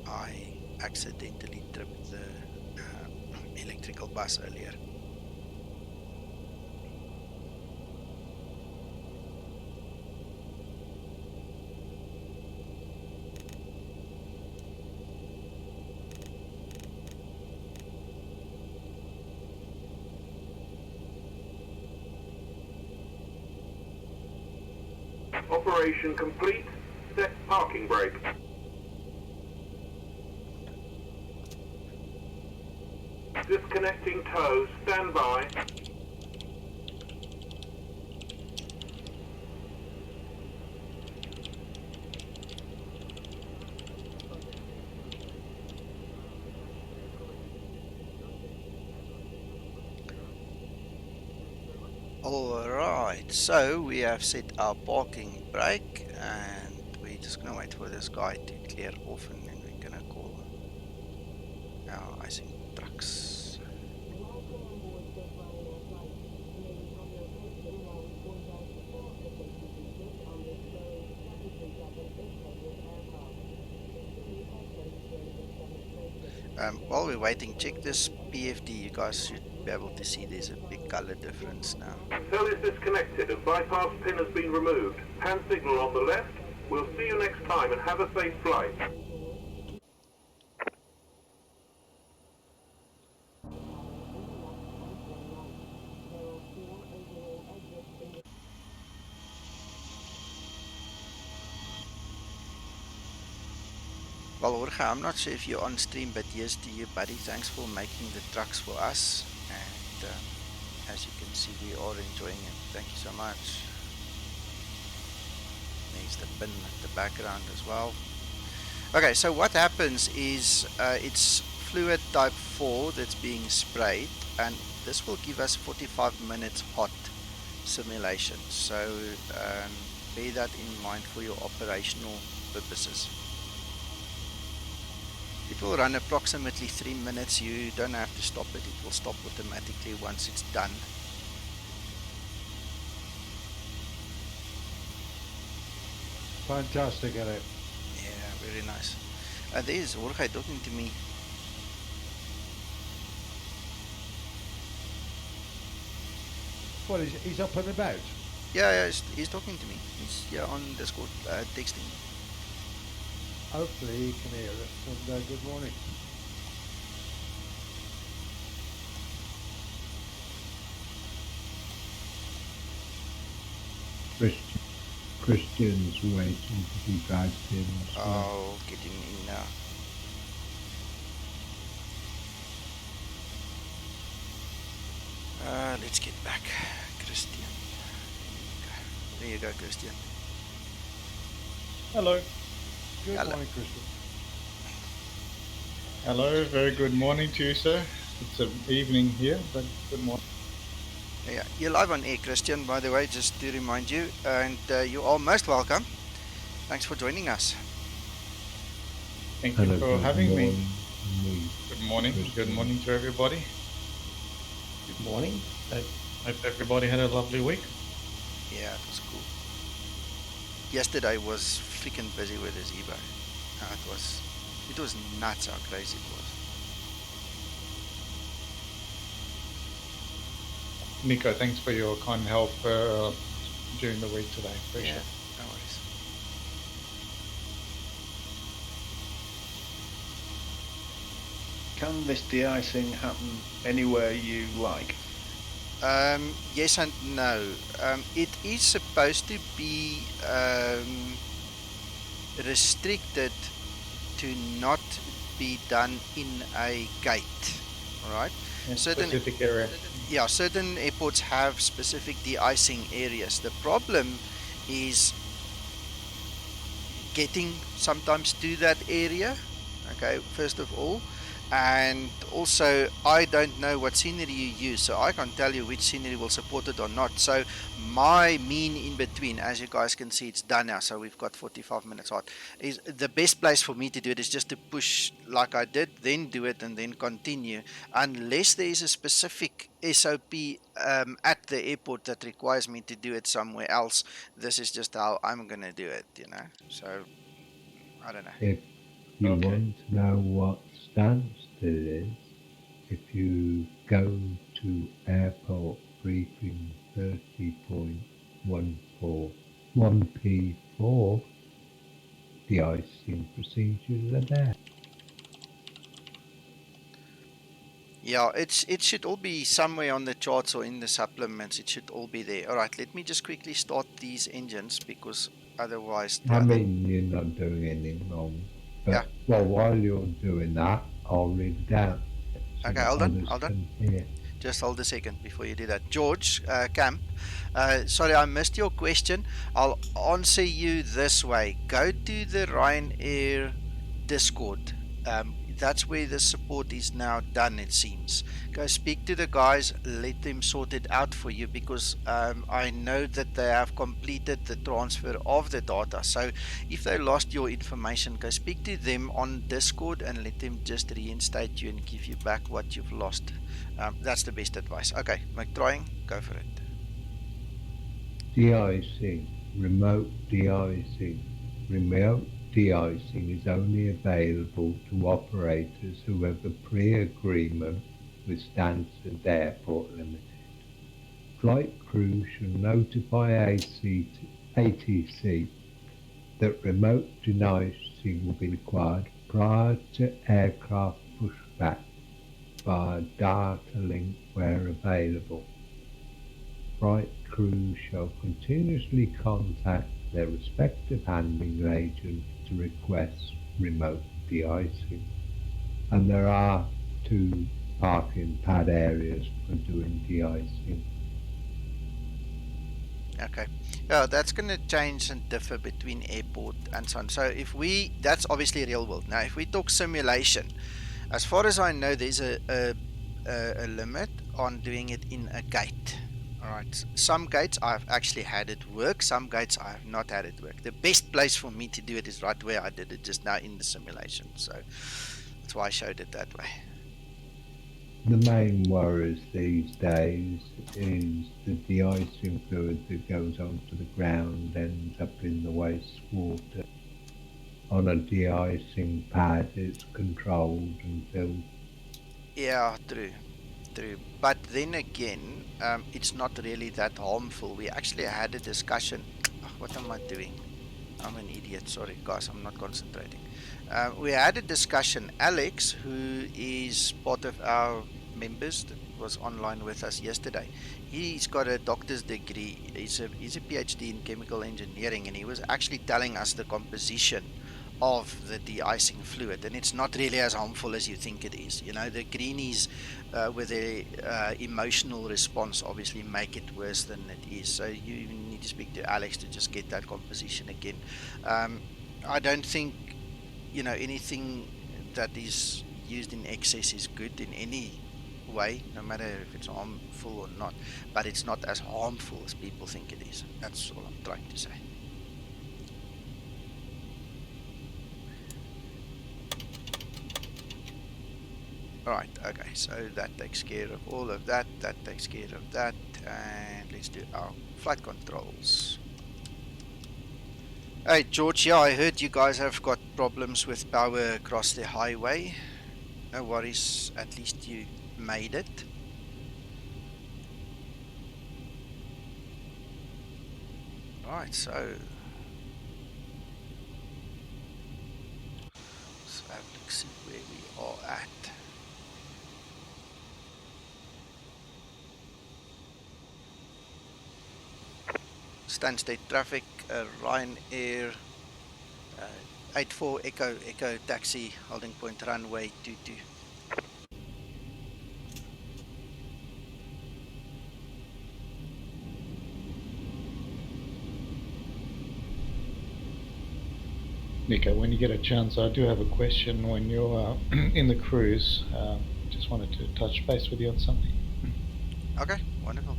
I accidentally tripped the electrical bus earlier. Operation complete. Set parking brake. Disconnecting tow. Stand by. Alright, so we have set our parking brake and we're just going to wait for this guy to clear off and then we're going to call our icing trucks. While we're waiting, check this PFD. You guys should be able to see there's a big color difference now. Cell is disconnected and bypass pin has been removed. Hand signal on the left. We'll see you next time and have a safe flight. Well, Jorge, I'm not sure if you're on stream, but yes to you, buddy. Thanks for making the trucks for us. And as you can see, we are enjoying it. Thank you so much. There's the bin at the background as well. Okay, so what happens is it's fluid type 4 that's being sprayed, and this will give us 45 minutes hot simulation. So bear that in mind for your operational purposes. It will run approximately 3 minutes. You don't have to stop it. It will stop automatically once it's done. Fantastic, Eric. Yeah, very nice. There's Jorge talking to me. Well, he's up and about. Yeah, he's talking to me. He's on Discord texting. Hopefully he can hear us. And good morning. Christian's waiting to be dragged in. So. Oh, getting in now. Let's get back, Christian. There you go, Christian. Hello. Good morning, Christian. Hello, very good morning to you, sir. It's an evening here, but good morning. Yeah, you're live on air, Christian, by the way, just to remind you, and you are most welcome. Thanks for joining us. Thank you for having me. Good morning. Good morning to everybody. Good morning. Hope everybody had a lovely week. Yeah, it was cool. Yesterday was freaking busy with the Zeebo. It was nuts how crazy it was. Nico, thanks for your kind help during the week today. Appreciate it. No worries. Can this de-icing happen anywhere you like? Yes and no. It is supposed to be restricted to not be done in a gate. All right. Specific area. Yeah, certain airports have specific de-icing areas. The problem is getting sometimes to that area, okay, first of all, and also I don't know what scenery you use, so I can't tell you which scenery will support it or not. So my mean in between, as you guys can see, it's done now, so we've got 45 minutes hot, is the best place for me to do it is just to push like I did, then do it and then continue, unless there is a specific SOP at the airport that requires me to do it somewhere else. This is just how I'm gonna do it, you know, so I don't know. If you want to know what Stansted is, if you go to airport briefing 30.141P4, the icing procedures are there. Yeah, it should all be somewhere on the charts or in the supplements. It should all be there. All right, let me just quickly start these engines because otherwise... I mean, you're not doing anything wrong. But, yeah. Well, while you're doing that, I'll read it out. So okay, hold on. Just hold a second before you do that. George Camp, sorry, I missed your question. I'll answer you this way. Go to the Ryanair Discord. That's where the support is now done, it seems. Go speak to the guys, let them sort it out for you, because I know that they have completed the transfer of the data. So if they lost your information, go speak to them on Discord and let them just reinstate you and give you back what you've lost. That's the best advice. Okay, make trying, go for it. De-icing, remote de-icing. Remote de-icing is only available to operators who have a pre-agreement with Stansted Airport Limited. Flight crew should notify ATC that remote de-icing will be required prior to aircraft pushback via data link where available. Flight crew shall continuously contact their respective handling agent to request remote de-icing. And there are 2 parking pad areas for doing de-icing. Okay. Yeah, that's going to change and differ between airport and so on. So if we, that's obviously real world. Now, if we talk simulation, as far as I know, there's a limit on doing it in a gate. All right. Some gates I've actually had it work. Some gates I have not had it work. The best place for me to do it is right where I did it just now in the simulation. So that's why I showed it that way. The main worries these days is the de-icing fluid that goes onto the ground ends up in the wastewater. On a de-icing pad, it's controlled and filled. Yeah, true. But then again, it's not really that harmful. We actually had a discussion. What am I doing? I'm an idiot. Sorry, guys, I'm not concentrating. We had a discussion. Alex, who is part of our members that was online with us yesterday, he's got a doctor's degree. He's a PhD in chemical engineering, and he was actually telling us the composition of the de-icing fluid, and it's not really as harmful as you think it is. You know, the greenies with their emotional response obviously make it worse than it is. So you need to speak to Alex to just get that composition again. I don't think, you know, anything that is used in excess is good in any way, no matter if it's harmful or not, but it's not as harmful as people think it is. That's all I'm trying to say. Alright, okay, so that takes care of all of that, that takes care of that, and let's do our flight controls. Hey George, yeah, I heard you guys have got problems with power across the highway. No worries, at least you made it. Right, so let's have a look, see where we are at. Stansted traffic, Ryanair 84 Echo taxi, holding point runway 22. Nico, when you get a chance, I do have a question when you're in the cruise. Just wanted to touch base with you on something. Okay, wonderful.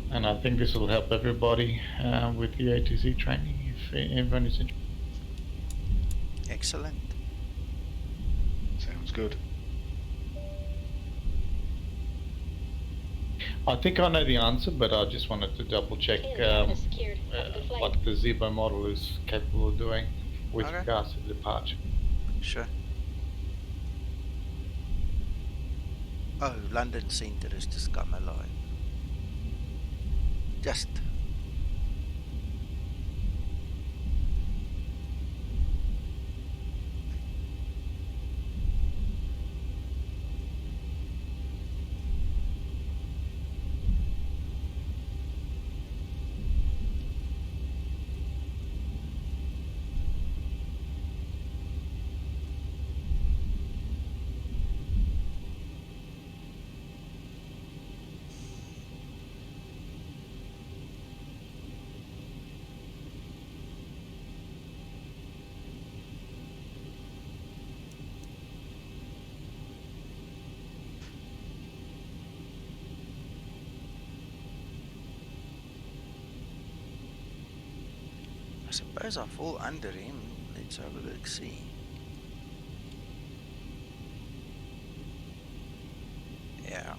And I think this will help everybody with the A to Z training if everyone is interested. Excellent. Sounds good. I think I know the answer, but I just wanted to double check what the Zeebo model is capable of doing with regards to departure. Sure. Oh, London Centre has just come alive. Just. I suppose I fall under him. Let's have a look, see. Yeah.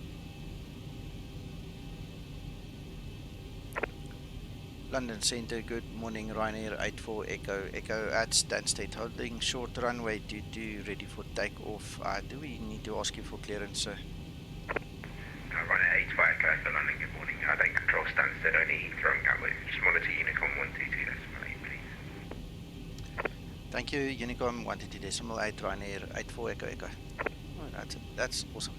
London Centre, good morning, Ryanair 84 Echo at Stansted, holding short runway 22, ready for takeoff. Do we need to ask you for clearance, sir? for London, good morning. I don't control Stansted, only Heathrow and Gatwick. Just monitor Unicom 122.8, please. Thank you, Unicom 122.8, Ryanair 84 Echo Echo. Oh, that's awesome.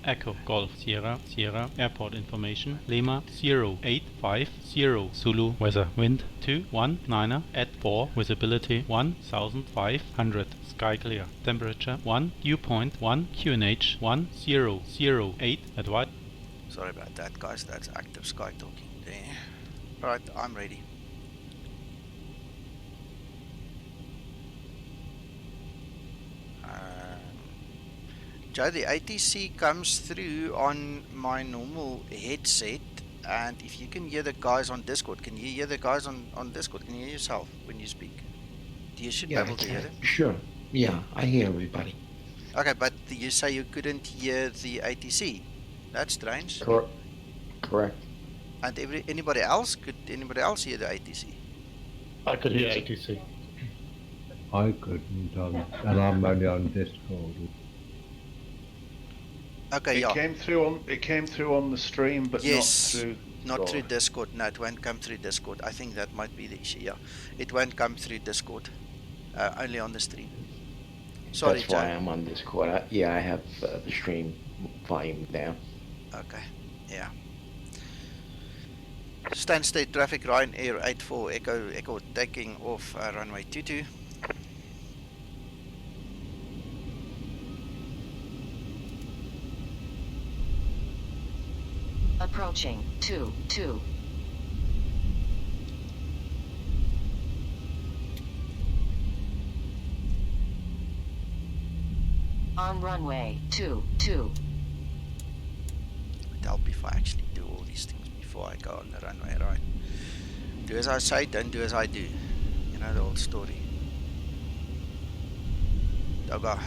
Echo Golf Sierra Sierra Airport Information Lima 0850 Zulu weather wind 219er at 4 visibility 1500 sky clear temperature 1 dew point 1 QNH 1008 advice. Sorry about that, guys, that's active sky talking there. Right, I'm ready. Joe, the ATC comes through on my normal headset, and if you can hear the guys on Discord, can you hear the guys on Discord? Can you hear yourself when you speak? You should be able to hear them. Sure. Yeah, I hear everybody. Okay, but you say you couldn't hear the ATC. That's strange. Correct. And anybody else? Could anybody else hear the ATC? I could hear ATC. I couldn't, and I'm only on Discord. Okay, it came through on the stream, but not through Discord. No, it won't come through Discord. I think that might be the issue. Yeah, it won't come through Discord. Only on the stream. Sorry, That's why I'm on Discord. I have the stream volume down. Okay. Yeah. Stansted traffic, Ryanair 84 Echo taking off runway 22. Approaching 22. On runway 22. It'd help if I actually do all these things before I go on the runway, right? Do as I say, don't do as I do. You know the old story. Dogga.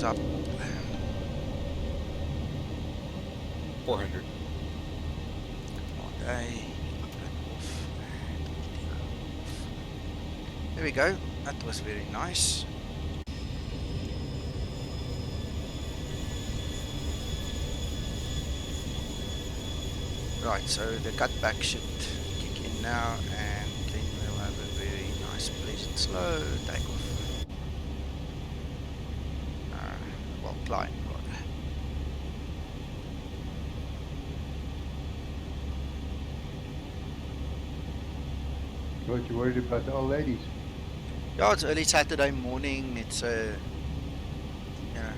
Up 400. Come on, day. There we go. That was very nice. Right, so the cutback should kick in now, and then we'll have a very nice, pleasant, slow takeoff. Climb, rather. What, you worried about the old ladies? Yeah, it's early Saturday morning. It's you know,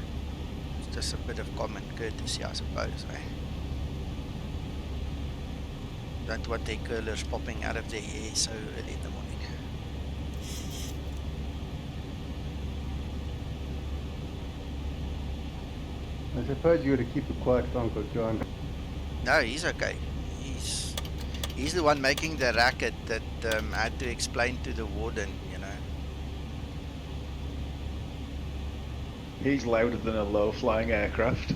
it's just a bit of common courtesy, I suppose. Don't want their curlers popping out of their hair so early in the morning. I suppose you got to keep it quiet for Uncle John. No, he's okay. He's the one making the racket that had to explain to the warden, you know. He's louder than a low-flying aircraft.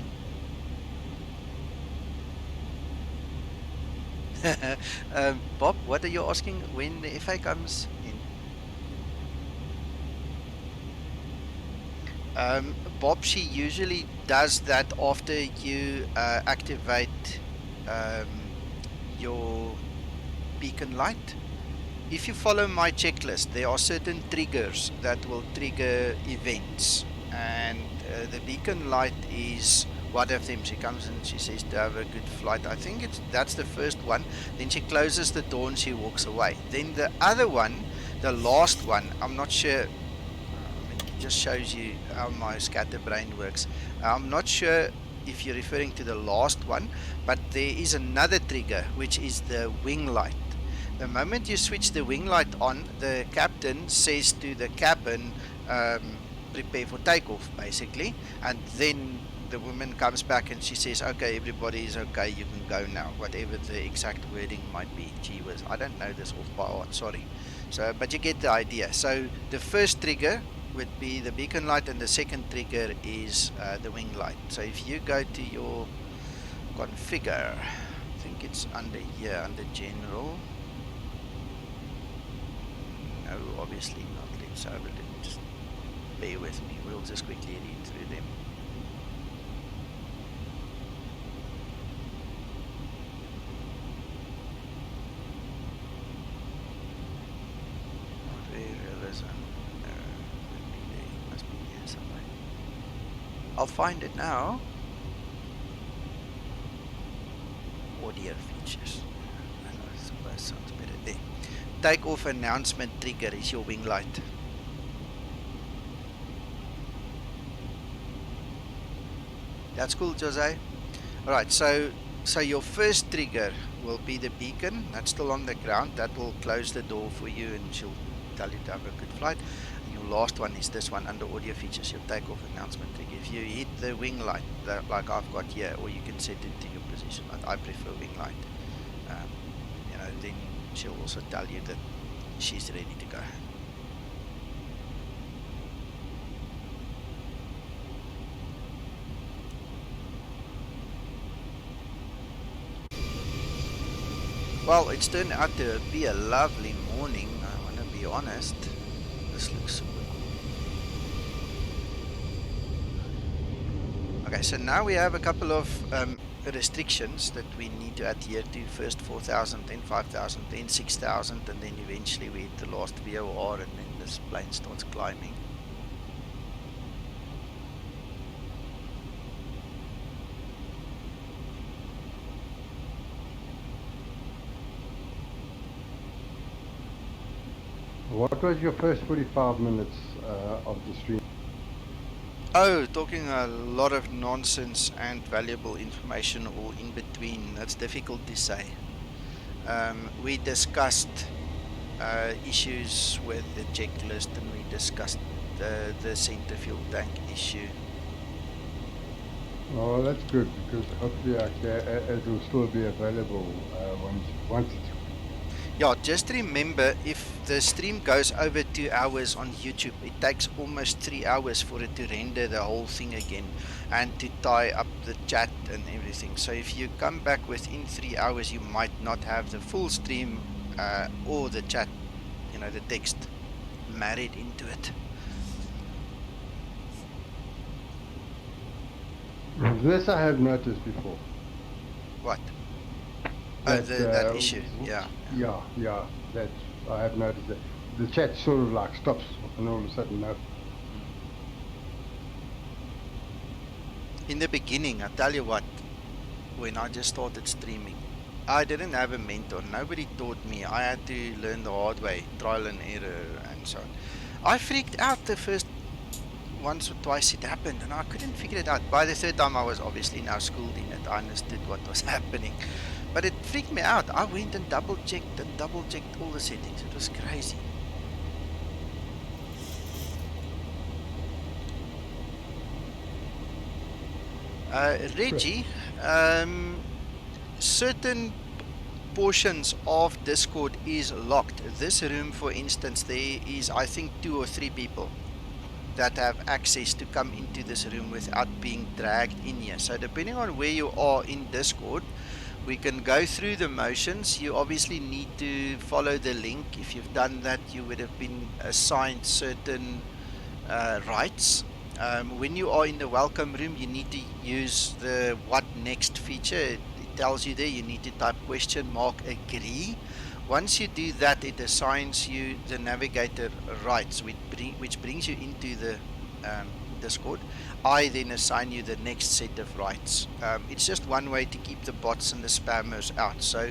Bob, what are you asking when the FA comes in? Bob, she usually does that after you activate your beacon light. If you follow my checklist, there are certain triggers that will trigger events, and the beacon light is one of them. She comes and she says to have a good flight. I think that's the first one. Then she closes the door and she walks away. Then the other one, the last one, I'm not sure. just shows you how my scatterbrain works. I'm not sure if you're referring to the last one, but there is another trigger, which is the wing light. The moment you switch the wing light on, the captain says to the cabin, prepare for takeoff, basically, and then the woman comes back and she says, okay, everybody is okay, you can go now, whatever the exact wording might be. Gee whiz, I don't know this off by heart, sorry. So, but you get the idea. So the first trigger would be the beacon light, and the second trigger is the wing light. So if you go to your configure, I think it's under here, under general. No, obviously not. Let's have a look. Just bear with me. We'll just quickly read through them. I'll find it now. Audio features. I suppose sounds better there. Takeoff announcement trigger is your wing light. That's cool, Jose. Alright, so your first trigger will be the beacon. That's still on the ground. That will close the door for you and she'll tell you to have a good flight. And your last one is this one under audio features, your takeoff announcement trigger. If you hit the wing light, like I've got here, or you can set it to your position. I prefer wing light. You know, then she'll also tell you that she's ready to go. Well, it's turned out to be a lovely morning, I want to be honest. This looks super cool. Okay, so now we have a couple of restrictions that we need to adhere to. First 4,000, then 5,000, then 6,000, and then eventually we hit the last VOR and then this plane starts climbing. What was your first 45 minutes of the stream? Oh, talking a lot of nonsense and valuable information all in between. That's difficult to say. We discussed issues with the checklist, and we discussed the center fuel tank issue. Oh, that's good, because hopefully it will still be available once it's... Yeah, just remember, if the stream goes over 2 hours on YouTube, it takes almost 3 hours for it to render the whole thing again and to tie up the chat and everything. So if you come back within 3 hours, you might not have the full stream or the chat, you know, the text married into it. This I have noticed before. What? That, that issue, yeah. Yeah, that I have noticed that the chat sort of like stops and all of a sudden no. In the beginning, I tell you what, when I just started streaming, I didn't have a mentor. Nobody taught me. I had to learn the hard way, trial and error and so on. I freaked out the first once or twice it happened and I couldn't figure it out. By the third time I was obviously now schooled in it. I understood what was happening. But it freaked me out. I went and double checked all the settings. It was crazy. Reggie, certain portions of Discord is locked. This room, for instance, there is, I think, 2 or 3 people that have access to come into this room without being dragged in here. So depending on where you are in Discord, we can go through the motions. You obviously need to follow the link. If you've done that, you would have been assigned certain rights. When you are in the welcome room, you need to use the what next feature. It tells you there you need to type $agree. Once you do that, it assigns you the navigator rights, which brings you into the Discord. I then assign you the next set of rights. It's just one way to keep the bots and the spammers out. So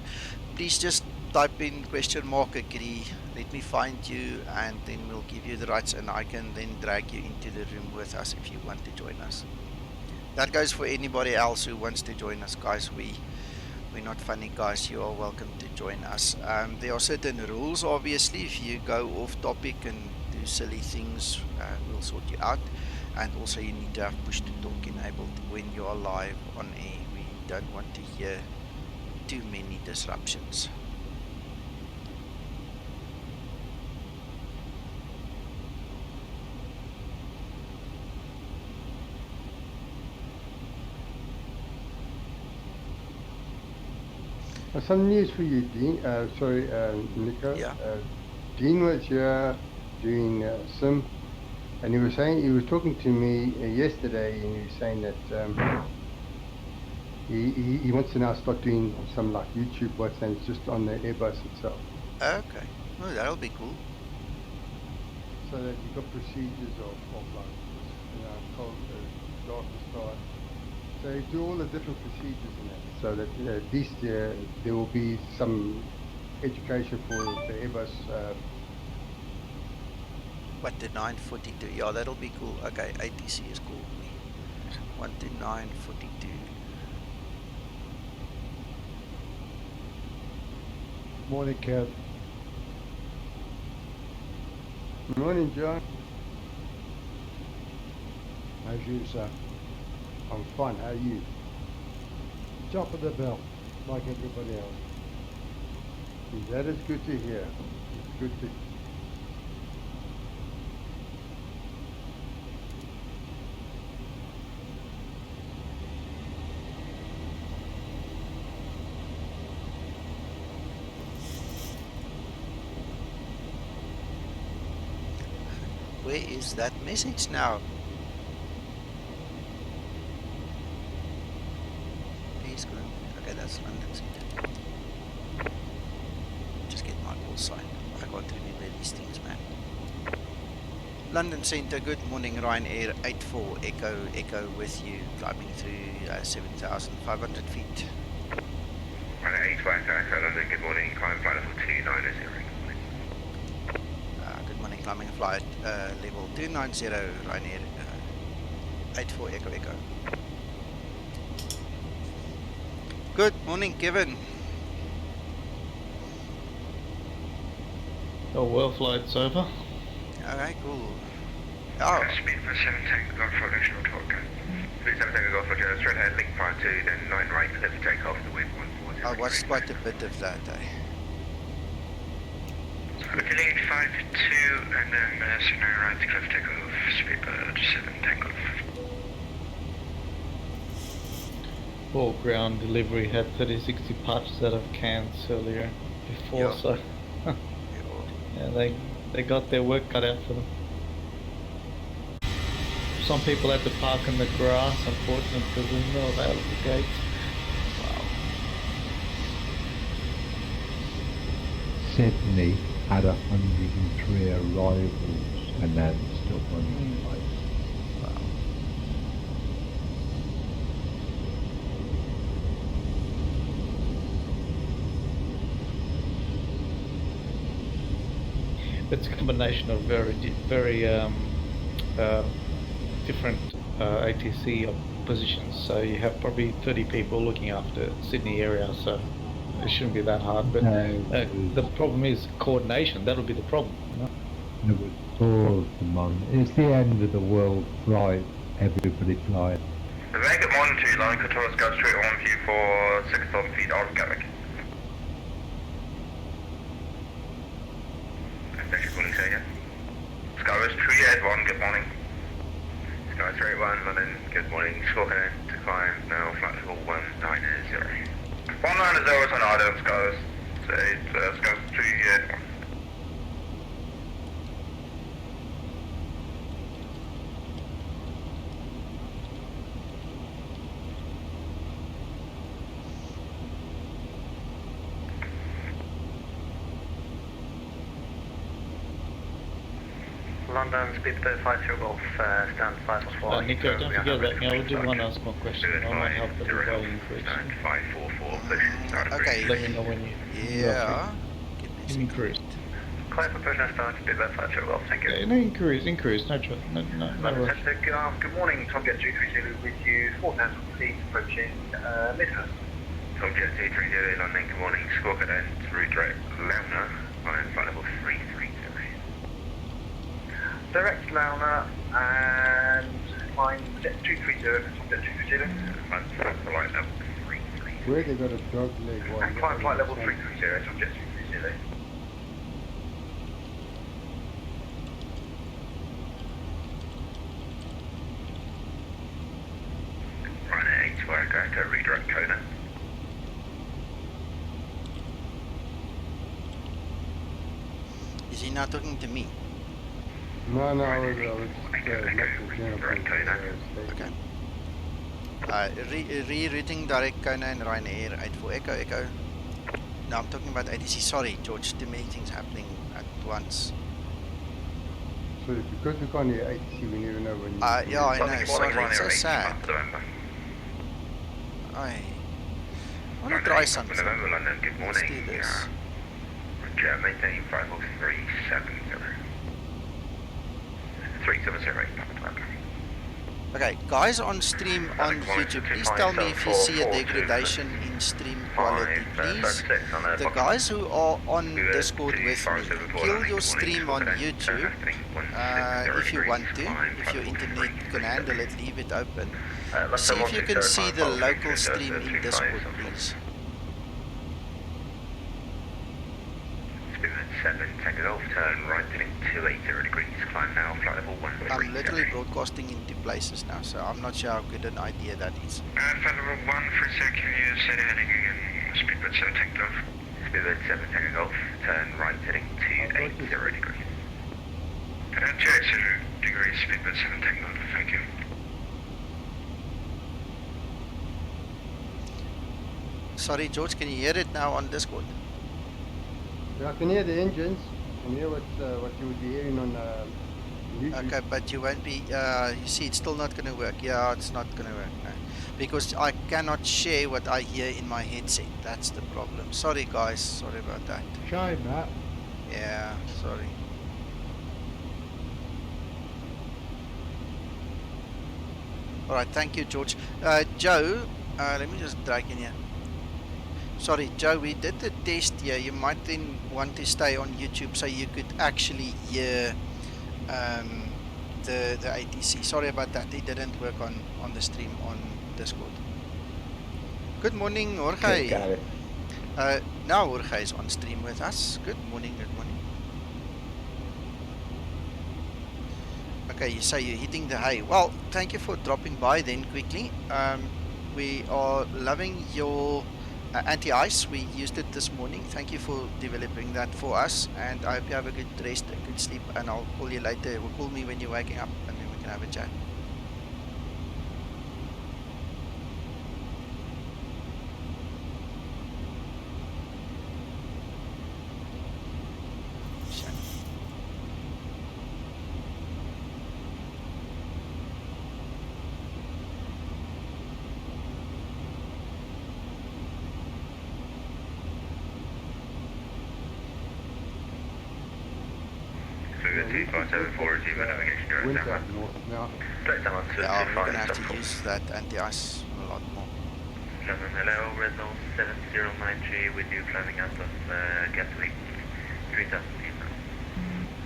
please just type in question mark agree. Let me find you, and then we'll give you the rights, and I can then drag you into the room with us if you want to join us. That goes for anybody else who wants to join us, guys. We're not funny guys. You are welcome to join us. There are certain rules, obviously. If you go off topic and do silly things, we'll sort you out. And also you need to have push to talk enabled when you are live on air. We don't want to hear too many disruptions. Some news for you, Dean. Nico. Yeah. Dean was here doing sim, and he was talking to me yesterday, and he was saying that he wants to now start doing some like YouTube what's and it's just on the Airbus itself. Okay. Well, that'll be cool. So that you've got procedures of like, cold, start to start. So you do all the different procedures in that, so that at least there will be some education for the Airbus. What, the 942? Yeah, that'll be cool. Okay, ATC has called me. 12942. Morning, Kev. Morning, John. How's you, sir? I'm fine. How are you? Top of the bill, like everybody else. That is good to hear. It's good to. Where is that message now? Please go. Okay, that's London Center. Just get my call signed. I can't remember these things, man. London Center, good morning, Ryanair 84 Echo with you, climbing through 7,500 feet. Ryanair 84 Echo London, good morning, climb flight level 290. Good morning, climbing flight level 290, Ryanair 84 Echo. Good morning, Kevin. Oh, well, flight's over. Okay, cool. Oh. Speed for 7 Tango Golf for additional talk. Speed 7 Tango Golf for General straight ahead, link 52, then 9 right, clear for takeoff, the wind 140. I watched quite a bit of that, Looking 52 and then scenario right, clear for takeoff, speed 7 Tango Golf. All ground delivery had 30-60 parts out of cans earlier before, so yeah, they got their work cut out for them. Some people had to park in the grass, unfortunately, because there's no available gates. Wow. Sydney had 103 arrivals and that's still running flights. Wow. It's a combination of very different ATC positions. So you have probably 30 people looking after Sydney area, so it shouldn't be that hard. But the problem is coordination. That'll be the problem. You know? There was 4 of them on. It's the end of the world flight. Everybody flying. Very good morning to you, line control, Scout Street on view for 6,000 feet out of Gatwick. Thanks for calling, sir, yeah? Skywest 381, good morning. Skywest 381, London, good morning. Squawking in to climb now, flight level 190. 190 is on Idaho, Skywest. So it's Skywest 381. London, speed 50 Golf, stand 544. Nico, don't forget about me. I do want to ask one question. I might help the reply increase. Stand 544, push, start a Okay. Let me know when you Yeah. increase. Clear for push and start, speed 50 Golf, thank you. Yeah, no, increase, no rush. Good morning, Tom Jet 230 with you, 4,000 feet approaching Midhurst. Tom Jet 230, London, good morning, squawk at end, route direct, Launa, on flight level 330. Direct Launa and climb Jet 230, Tom Jet 230. And flight level 330. Where they got a dog leg one? And climb flight level 330, Tom Jet 230. Runway 8 work, Echo, redirect KONAN. Is he now talking to me? No, I was just Okay. Rerouting direct KONAN Ryanair 84 Echo Echo. No, I'm talking about ATC. Sorry, George. Too many things happening at once. So because we can't hear ATC, we never know when you... Yeah, I know. Sorry, it's so sad. I want to try something. November, London, good morning. Let's do this. Roger, maintain flight level 370. 370, Papa. Okay, guys on stream on YouTube, please tell me if you see a degradation in stream quality, please. The guys who are on Discord with me, kill your stream on YouTube if you want to. If your internet can handle it, leave it open. See if you can see the local stream in Discord, please. 7, Tango Golf, turn right, heading 280 degrees, climb now, flight level 130. I'm literally broadcasting in 2 places now, so I'm not sure how good an idea that is. Flight level 1 for a sec, can you say the heading again? Speedbird 7, Tango Golf. Speedbird 7, Tango Golf, turn right, heading 280 degrees. 280 degrees, Speedbird 7, Tango Golf, thank you. Sorry, George, can you hear it now on Discord? Yeah, I can hear the engines. I can hear what you would be hearing on YouTube. Okay, but you won't be, you see, it's still not going to work. Yeah, it's not going to work, no. Because I cannot share what I hear in my headset. That's the problem. Sorry, guys. Sorry about that. Shame, that. Yeah, sorry. Alright, thank you, George. Joe, let me just drag in here. Sorry, Joe, we did the test here. You might then want to stay on YouTube so you could actually hear the ATC. Sorry about that. It didn't work on the stream on Discord. Good morning, Jorge. Okay, got it. Now Jorge is on stream with us. Good morning, good morning. Okay, you say you're hitting the hay. Well, thank you for dropping by then quickly. We are loving your anti-ice. We used it this morning. Thank you for developing that for us, and I hope you have a good rest, a good sleep, and I'll call you later. Well, call me when you're waking up and then we can have a chat. Sugar 2574, Zibo navigation direct down. Direct down to Yeah, we're going to have to use that anti-ice a lot more. Hello, Result 7093 with you climbing out of Gatwick, 3000 feet now.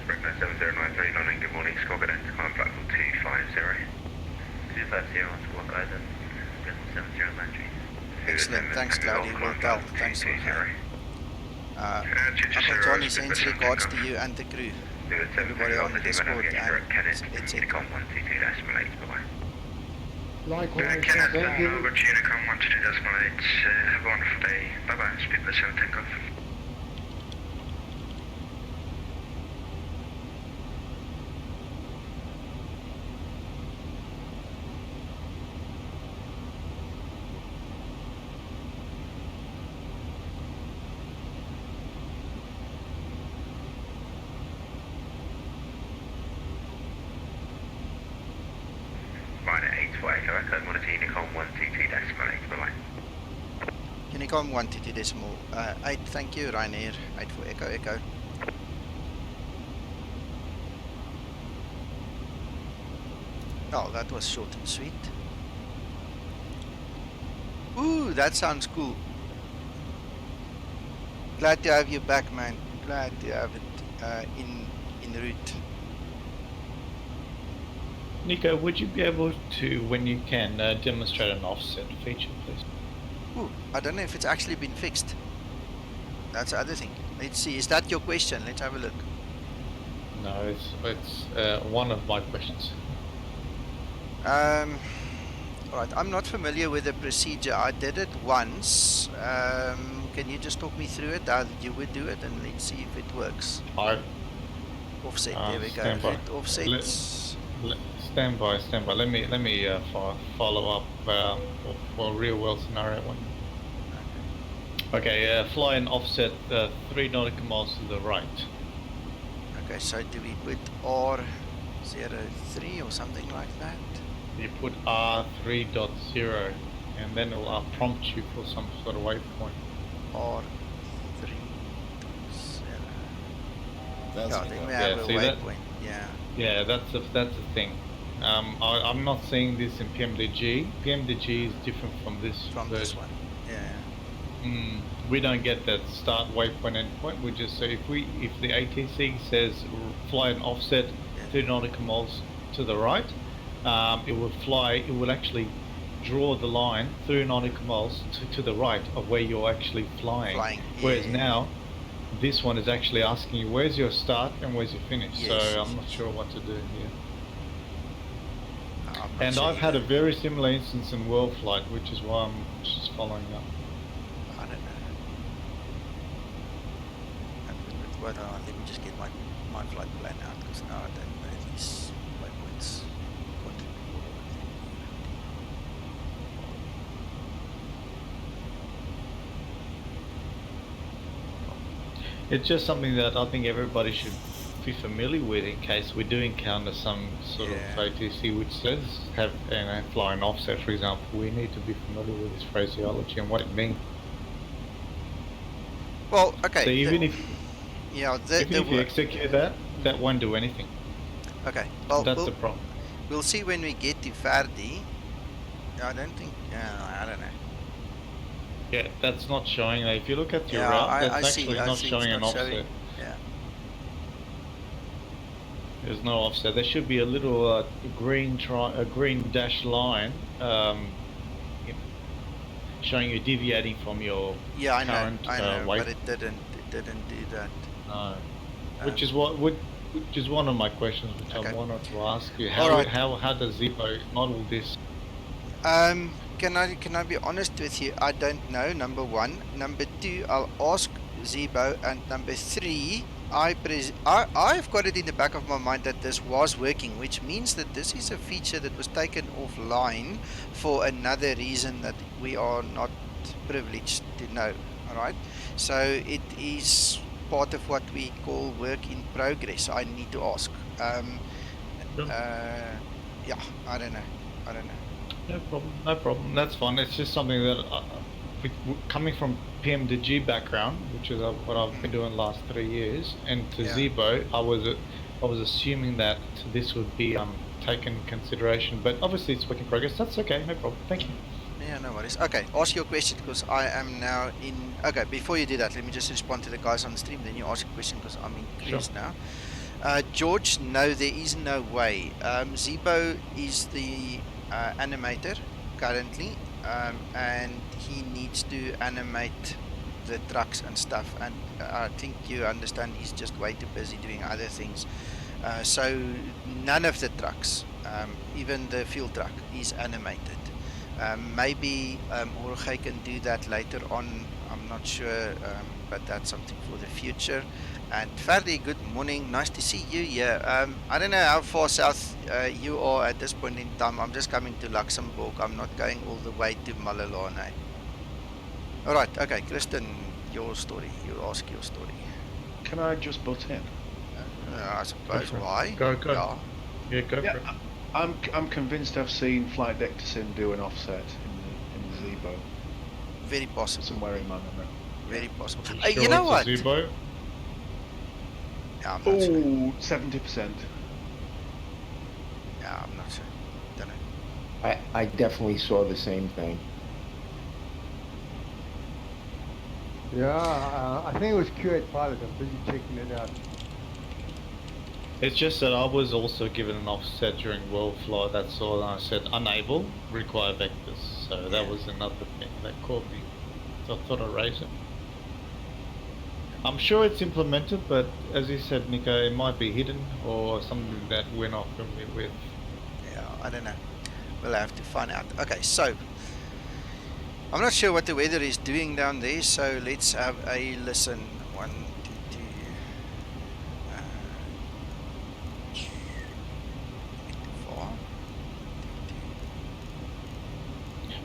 Springman 7093, London, good morning, squawk at end, climb platform 250. 250 on squawk guidance, Result 7093. Excellent, thanks Claudia, well dealt, thanks for Uncle Johnny sends regards to you and the crew. Everybody on the Discord and etc. Likewise, Kenneth, thank you. over to Unicom 122.8, have a wonderful day, bye bye, Speedbird 7 Takeoff. code monitor Unicom 122.8, bye-bye. Unicom 122.8, thank you, Rainier. 8 for Echo, Echo. Oh, that was short and sweet. Ooh, that sounds cool. Glad to have you back, man. Glad to have it in route. Nico, would you be able to, when you can, demonstrate an offset feature, please? Ooh, I don't know if it's actually been fixed. That's the other thing. Let's see. Is that your question? Let's have a look. No, it's one of my questions. Alright, I'm not familiar with the procedure. I did it once. Can you just talk me through it, how you would do it, and let's see if it works. Offset, there we go. Let offsets. Stand by. Let me follow up for real world scenario one. Okay, fly and offset 3 nautical miles to the right. Okay, so do we put R03 or something like that? You put R3.0 and then it will prompt you for some sort of waypoint. R3.0. That's yeah, then we have a waypoint. Yeah, that's the thing. I'm not saying this in PMDG. PMDG is different from this. From version. this one. Yeah. We don't get that start waypoint endpoint. We just say if the ATC says fly an offset 3 nautical miles to the right, it will fly. It will actually draw the line 3 nautical miles to the right of where you're actually flying. Whereas now, this one is actually asking you where's your start and where's your finish. Yes, so I'm not sure what to do here. And I've had a very similar instance in World Flight, which is why I'm just following up. I don't know. Let me just get my flight plan out, because now I don't know these waypoints. It's just something that I think everybody should be familiar with in case we do encounter some sort of ATC which says have fly an offset, for example. We need to be familiar with this phraseology and what it means. Well, okay. So even if you execute that won't do anything. Okay. Well, that's the problem. We'll see when we get to Verdi. I don't think. I don't know. Yeah, that's not showing. If you look at your route, that's actually not showing an offset. Yeah. There's no offset. There should be a little green dash line showing you deviating from your current weight. But it didn't do that. No. Which is one of my questions, which I wanted to ask you. How does Zeebo model this? Can I be honest with you? I don't know, number one. Number two, I'll ask Zeebo. And number three, I've got it in the back of my mind that this was working, which means that this is a feature that was taken offline for another reason that we are not privileged to know. Alright? So it is part of what we call work in progress. I need to ask. Yeah, I don't know. No problem. That's fine. It's just something that, coming from PMDG background, which is what I've been doing the last 3 years, and to Zeebo, I was assuming that this would be taken into consideration. But obviously, it's work in progress. That's okay. No problem. Thank you. Yeah, no worries. Okay, ask your question because I am now in. Okay, before you do that, let me just respond to the guys on the stream. Then you ask a question because I'm in Greece now. George, no, there is no way. Zeebo is the animator currently, and he needs to animate the trucks and stuff, and I think you understand he's just way too busy doing other things, so none of the trucks, even the fuel truck, is animated. Maybe Jorge can do that later on, I'm not sure, but that's something for the future. And Ferdi, good morning, nice to see you here. I don't know how far south you are at this point in time. I'm just coming to Luxembourg, I'm not going all the way to Malelane. Alright, okay, Kristen, your story, you ask your story. Can I just butt in? I suppose, why? Go. Yeah, go for it. I'm convinced I've seen Flight Deck to Sim do an offset in the Zibo. Very possible. Somewhere in my memory. Very possible. Sure You know what? it's a Zibo? Yeah, I'm not sure. 70%. Yeah, I'm not sure. Don't know. I definitely saw the same thing. Yeah, I think it was Q8 Pilot. I'm busy checking it out. It's just that I was also given an offset during world flight, that's all, and I said unable, require vectors. So that was another thing that caught me. So I thought I'd raise it. I'm sure it's implemented, but as you said, Nico, it might be hidden or something that we're not familiar with. Yeah, I don't know. We'll have to find out. Okay, so I'm not sure what the weather is doing down there, so let's have a listen. 1, 2, 3. 4.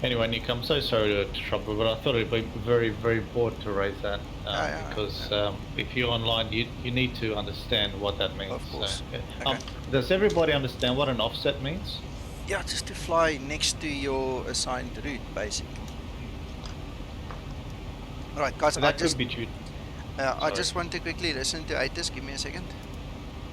Anyway, Nico, I'm so sorry to trouble, but I thought it'd be very, very important to raise that because if you're online, you need to understand what that means. Of course. So, does everybody understand what an offset means? Yeah, just to fly next to your assigned route, basically. Alright, guys, So that could be true. I just want to quickly listen to ITIS. Give me a second.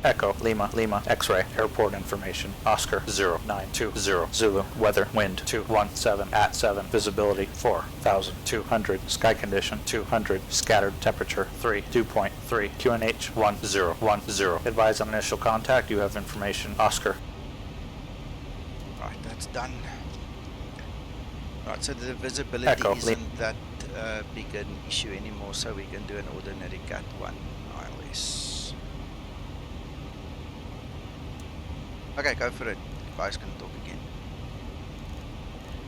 Echo, Lima, Lima, X-ray, airport information, Oscar 0920, Zulu, weather, wind 217, at 7, visibility 4,200, sky condition 200, scattered temperature 3, 2.3, QNH 1010. Advise on initial contact, you have information, Oscar. Right, that's done. Right, so the visibility Echo, isn't that big an issue anymore, so we can do an ordinary Cat 1 ILS. Okay, go for it. You guys can talk again.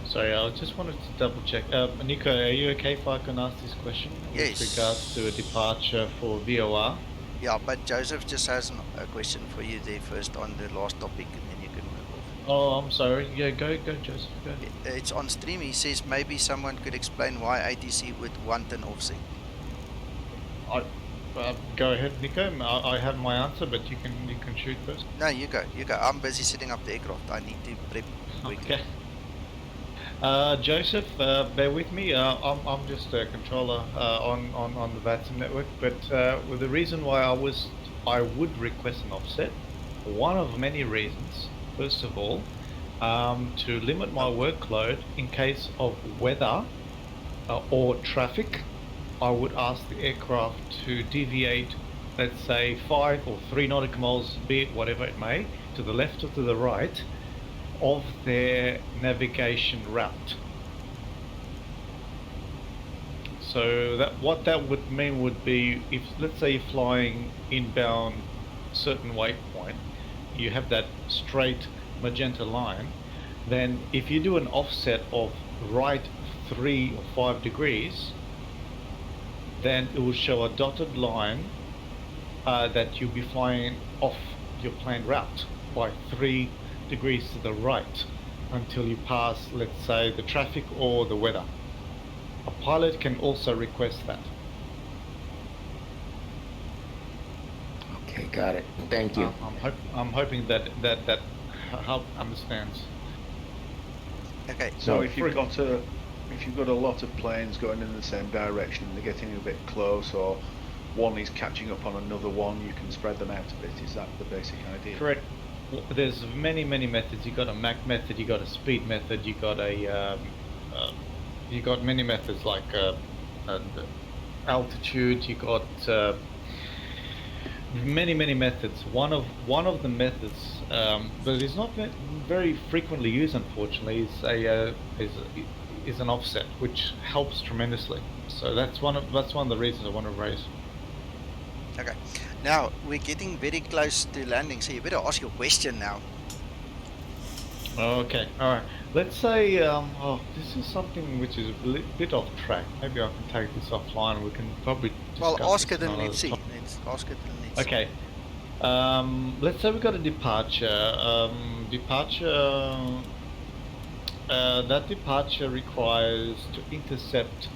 Sorry, I just wanted to double check. Nico, are you okay if I can ask this question? Yes. With regards to a departure for VOR? Yeah, but Joseph just has a question for you there first on the last topic, and then you can move off. Oh, I'm sorry. Yeah, go Joseph, go. It's on stream. He says maybe someone could explain why ATC would want an offset. Go ahead, Nico. I have my answer, but you can shoot first. No, you go. I'm busy setting up the aircraft. I need to prep quickly. Okay. Joseph, bear with me. I'm just a controller on the VATSIM network, but the reason why I would request an offset, one of many reasons. First of all, to limit my workload in case of weather or traffic. I would ask the aircraft to deviate, let's say 5 or 3 nautical miles, be it whatever it may, to the left or to the right of their navigation route. So what that would mean would be, if let's say you're flying inbound certain waypoint, you have that straight magenta line, then if you do an offset of right 3 or 5 degrees, then it will show a dotted line that you'll be flying off your planned route by 3 degrees to the right until you pass, let's say, the traffic or the weather. A pilot can also request that. Okay, got it. Thank you. I'm hoping that help understands. Okay. So if you've got a lot of planes going in the same direction and they're getting a bit close, or one is catching up on another one, you can spread them out a bit. Is that the basic idea? Correct. There's many methods. You got a Mach method, you got a speed method, you got many methods like altitude. You got many methods. One of the methods, but it's not very frequently used, unfortunately, is an offset, which helps tremendously. So that's one of the reasons I want to raise. Okay. Now we're getting very close to landing, so you better ask your question now. Okay. All right. Let's say this is something which is a bit off track. Maybe I can take this offline. We can probably discuss ask it this and another let's see. time. Let's ask it and let's see. Okay. Let's say we got a departure. That departure requires to intercept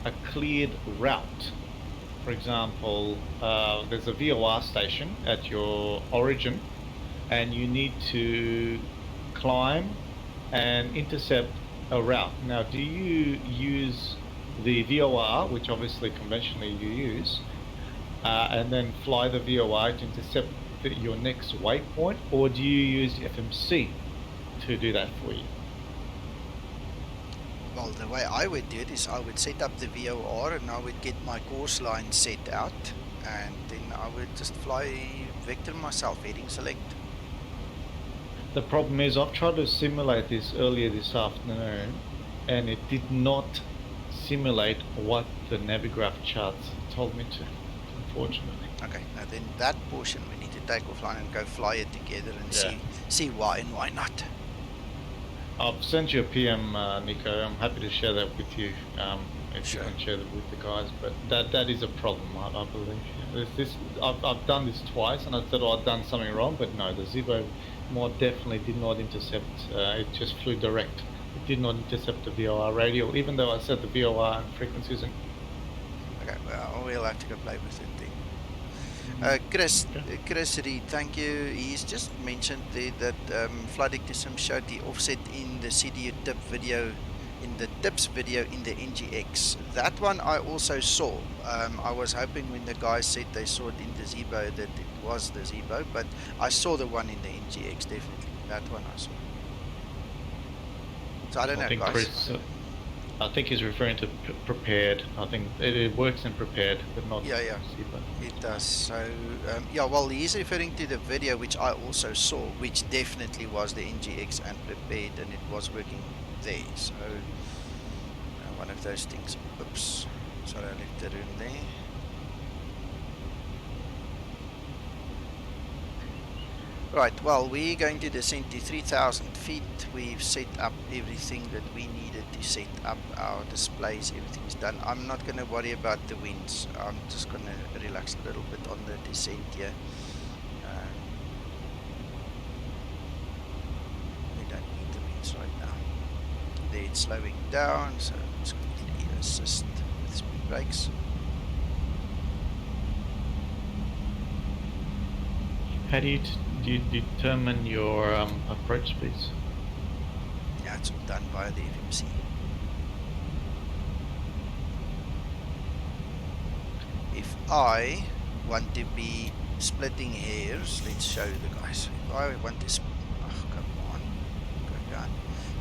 a cleared route. For example, there's a VOR station at your origin, and you need to climb and intercept a route. Now, do you use the VOR, which obviously conventionally you use, and then fly the VOR to intercept your next waypoint, or do you use FMC to do that for you? Well, the way I would do it is I would set up the VOR and I would get my course line set out, and then I would just fly vector myself, heading select. The problem is I've tried to simulate this earlier this afternoon, and it did not simulate what the Navigraph charts told me to, unfortunately. Okay, now then that portion we need to take offline and go fly it together and see why and why not. I've sent you a PM, Nico. I'm happy to share that with you, if you can share that with the guys. But that is a problem, I believe. I've done this twice, and I thought I'd done something wrong, but no, the Zibo more definitely did not intercept. It just flew direct. It did not intercept the VOR radio, even though I set the VOR and frequencies. Okay, well, we'll have to go play with it then. Chris Reed, thank you. He's just mentioned there that Flight Sim showed the offset in the CDU tip video, in the tips video in the NGX. That one I also saw. I was hoping when the guys said they saw it in the Zeebo that it was the Zeebo, but I saw the one in the NGX, definitely. That one I saw. So I don't know, guys. Chris, I think he's referring to prepared. I think it works in prepared, but not Zeebo. It does. So yeah, well, he's referring to the video which I also saw, which definitely was the NGX and prepared, and it was working there. So one of those things. Oops, sorry, I left the room there. Right, well, we're going to descend to 3,000 feet. We've set up everything that we needed to set up. Our displays, everything's done. I'm not going to worry about the winds. I'm just going to relax a little bit on the descent here. We don't need the winds right now. There it's slowing down, so it's quickly assist with speed brakes. How do you determine your approach speeds? Yeah, it's all done via the FMC. If I want to be splitting hairs, let's show the guys. If I want to oh, come on. Go down.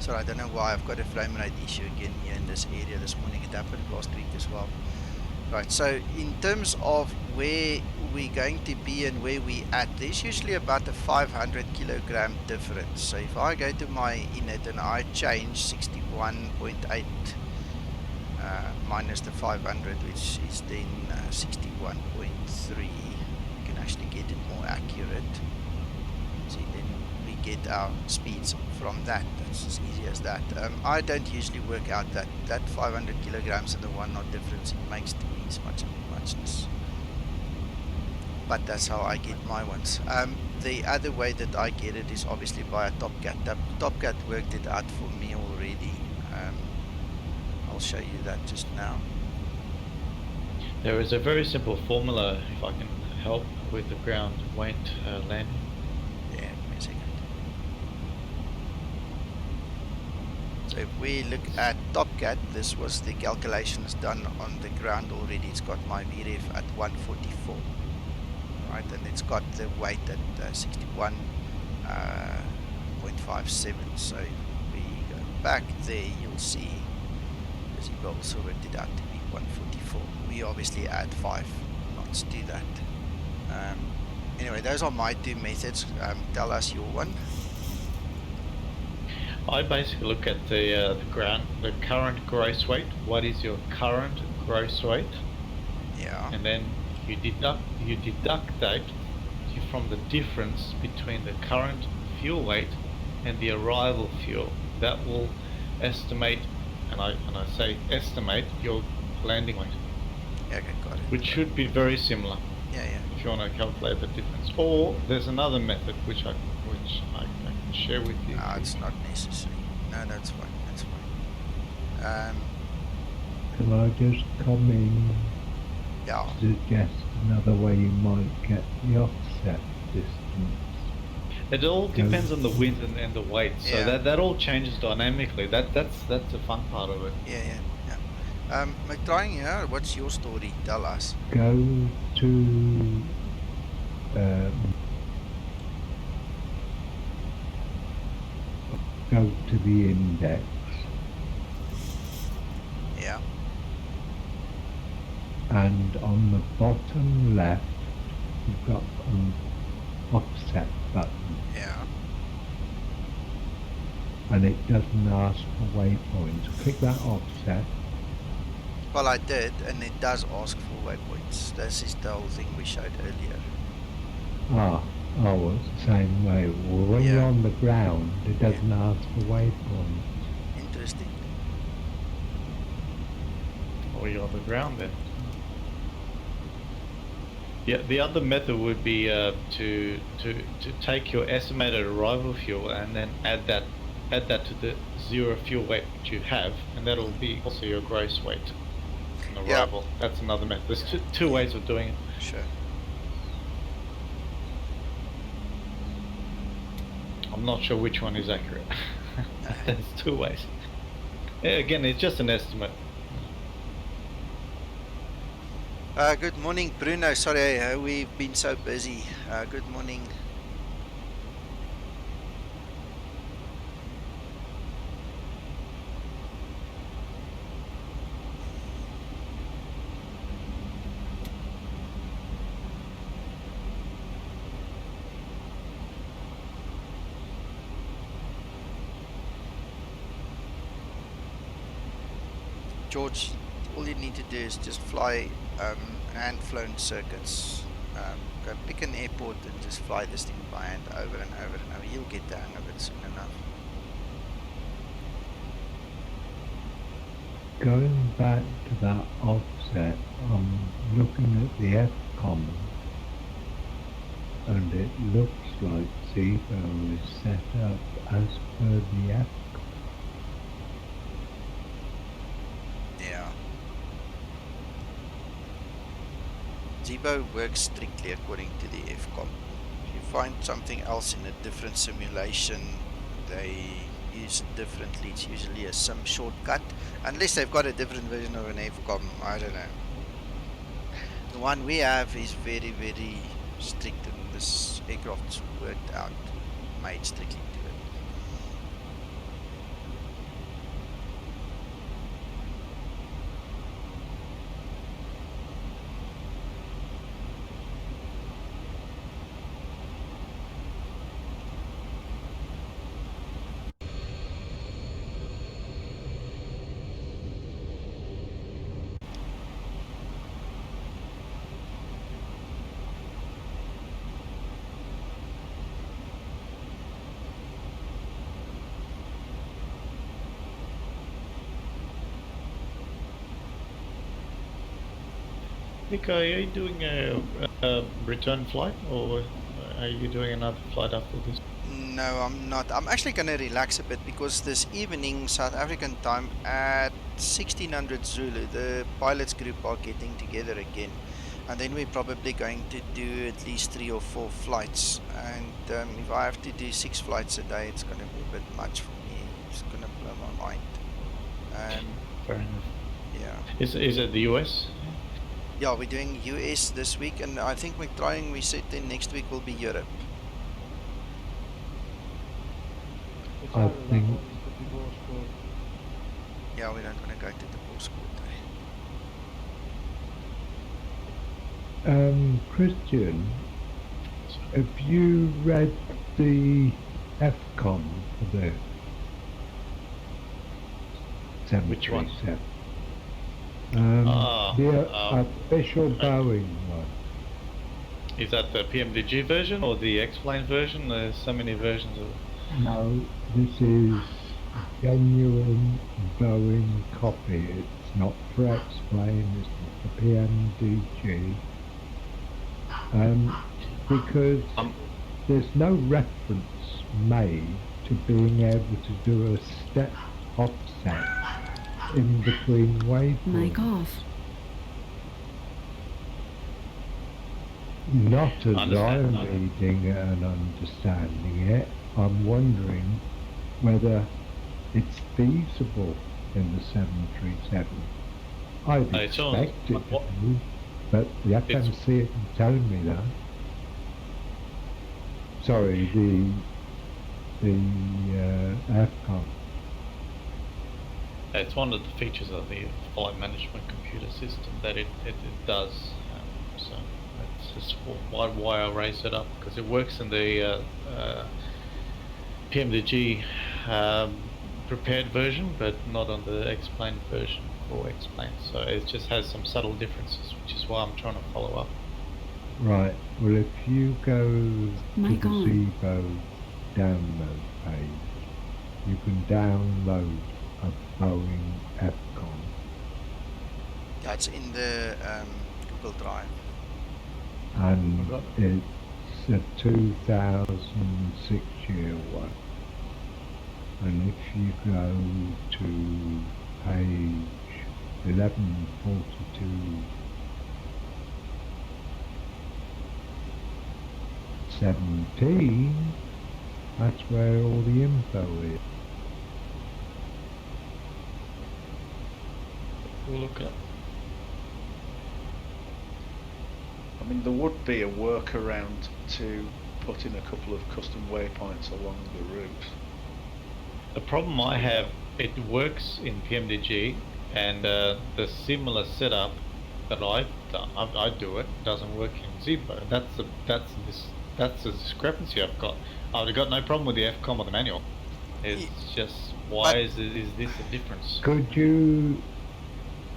Sorry, I don't know why I've got a frame rate issue again here in this area this morning. It happened last week as well. Right, so in terms of where we're going to be and where we at, there's usually about a 500 kilogram difference. So if I go to my init and I change 61.8 minus the 500, which is then 61.3, you can actually get it more accurate. See, then we get our speeds from that. That's as easy as that. I don't usually work out that 500 kilograms and the 1 knot difference. It makes to me as muchness. But that's how I get my ones. The other way that I get it is obviously by a TopCat. TopCat worked it out for me already. I'll show you that just now. There is a very simple formula, if I can help, with the ground weight landing. Yeah, give me a second. So if we look at TopCat, this was the calculations done on the ground already. It's got my VREF at 144. Right, and it's got the weight at 61.57. So if we go back there, you'll see the Zibo also worked it out to be 144. We obviously add 5 knots to that. Anyway, those are my two methods. Tell us your one. I basically look at the current gross weight. What is your current gross weight? Yeah. And then you deduct that from the difference between the current fuel weight and the arrival fuel. That will estimate, and I say estimate, your landing weight. Yeah, okay, got it. Which should be very similar. Yeah, yeah. If you want to calculate the difference. Or there's another method which I can share with you. No, it's not necessary. No, that's fine. That's fine. Can I just come in? Yeah. Suggest another way you might get the offset distance. It all depends on the wind and the weight, so Yeah. that all changes dynamically. That's the fun part of it. Yeah. McTrying here, what's your story? Tell us. Go to the index. Yeah. And on the bottom left, you've got an offset button. Yeah. And it doesn't ask for waypoints. Click that offset. Well, I did, and it does ask for waypoints. This is the whole thing we showed earlier. Well, it's the same way. Well, when you're on the ground, it doesn't ask for waypoints. Interesting. Or you're on the ground then. Yeah, the other method would be to take your estimated arrival fuel and then add that to the zero fuel weight that you have, and that'll be also your gross weight on arrival. That's another method. There's two ways of doing it. Sure. I'm not sure which one is accurate. There's two ways. Again, it's just an estimate. Good morning, Bruno. Sorry, we've been so busy. Good morning. George, all you need to do is just fly hand-flown circuits. Go pick an airport and just fly this thing by hand over and over and over. You'll get the hang of it soon enough. Going back to that offset, I'm looking at the FCOM, and it looks like Zeebo is set up as per the FCOM. Yeah. Zibo works strictly according to the FCOM. If you find something else in a different simulation, they use it differently. It's usually a sim shortcut, unless they've got a different version of an FCOM. I don't know. The one we have is very, very strict, and this aircraft's worked out, made strictly to it. Nick, are you doing a return flight, or are you doing another flight after this? No, I'm not. I'm actually going to relax a bit because this evening, South African time, at 1600 Zulu, the pilots group are getting together again. And then we're probably going to do at least 3 or 4 flights. And if I have to do 6 flights a day, it's going to be a bit much for me. It's going to blow my mind. Fair enough. Yeah. Is it the US? Yeah, we're doing US this week, and I think we said then next week will be Europe. I think. Yeah, we don't want to go to the divorce court. Christian, have you read the FCOM for the 737? The official Boeing one. Is that the PMDG version or the X-Plane version? There's so many versions of it. No, this is a genuine Boeing copy. It's not for X-Plane, it's not for PMDG. Because there's no reference made to being able to do a step offset in between waveforms. Mic off. Not as Understand. I'm reading it and understanding it. I'm wondering whether it's feasible in the 737. I'd It's all- expect it what- to be, but the FMC isn't telling me that. Sorry, the AFCON. It's one of the features of the flight management computer system that it does. So that's just why I raised it up, because it works in the PMDG prepared version, but not on the explained version for explained. So it just has some subtle differences, which is why I'm trying to follow up. Right, well if you go Mic to the on. Zibo download page, you can download a Boeing FCON. That's in the Google Drive. And it's a 2006 year one. And if you go to page 1142, 17, that's where all the info is. We'll look at. I mean, there would be a workaround to put in a couple of custom waypoints along the route. The problem I have, it works in PMDG, and the similar setup that I've done, I do it, doesn't work in Zeebo. That's the discrepancy I've got. I've got no problem with the FCOM or the manual. It's just, why is this a difference? Could you,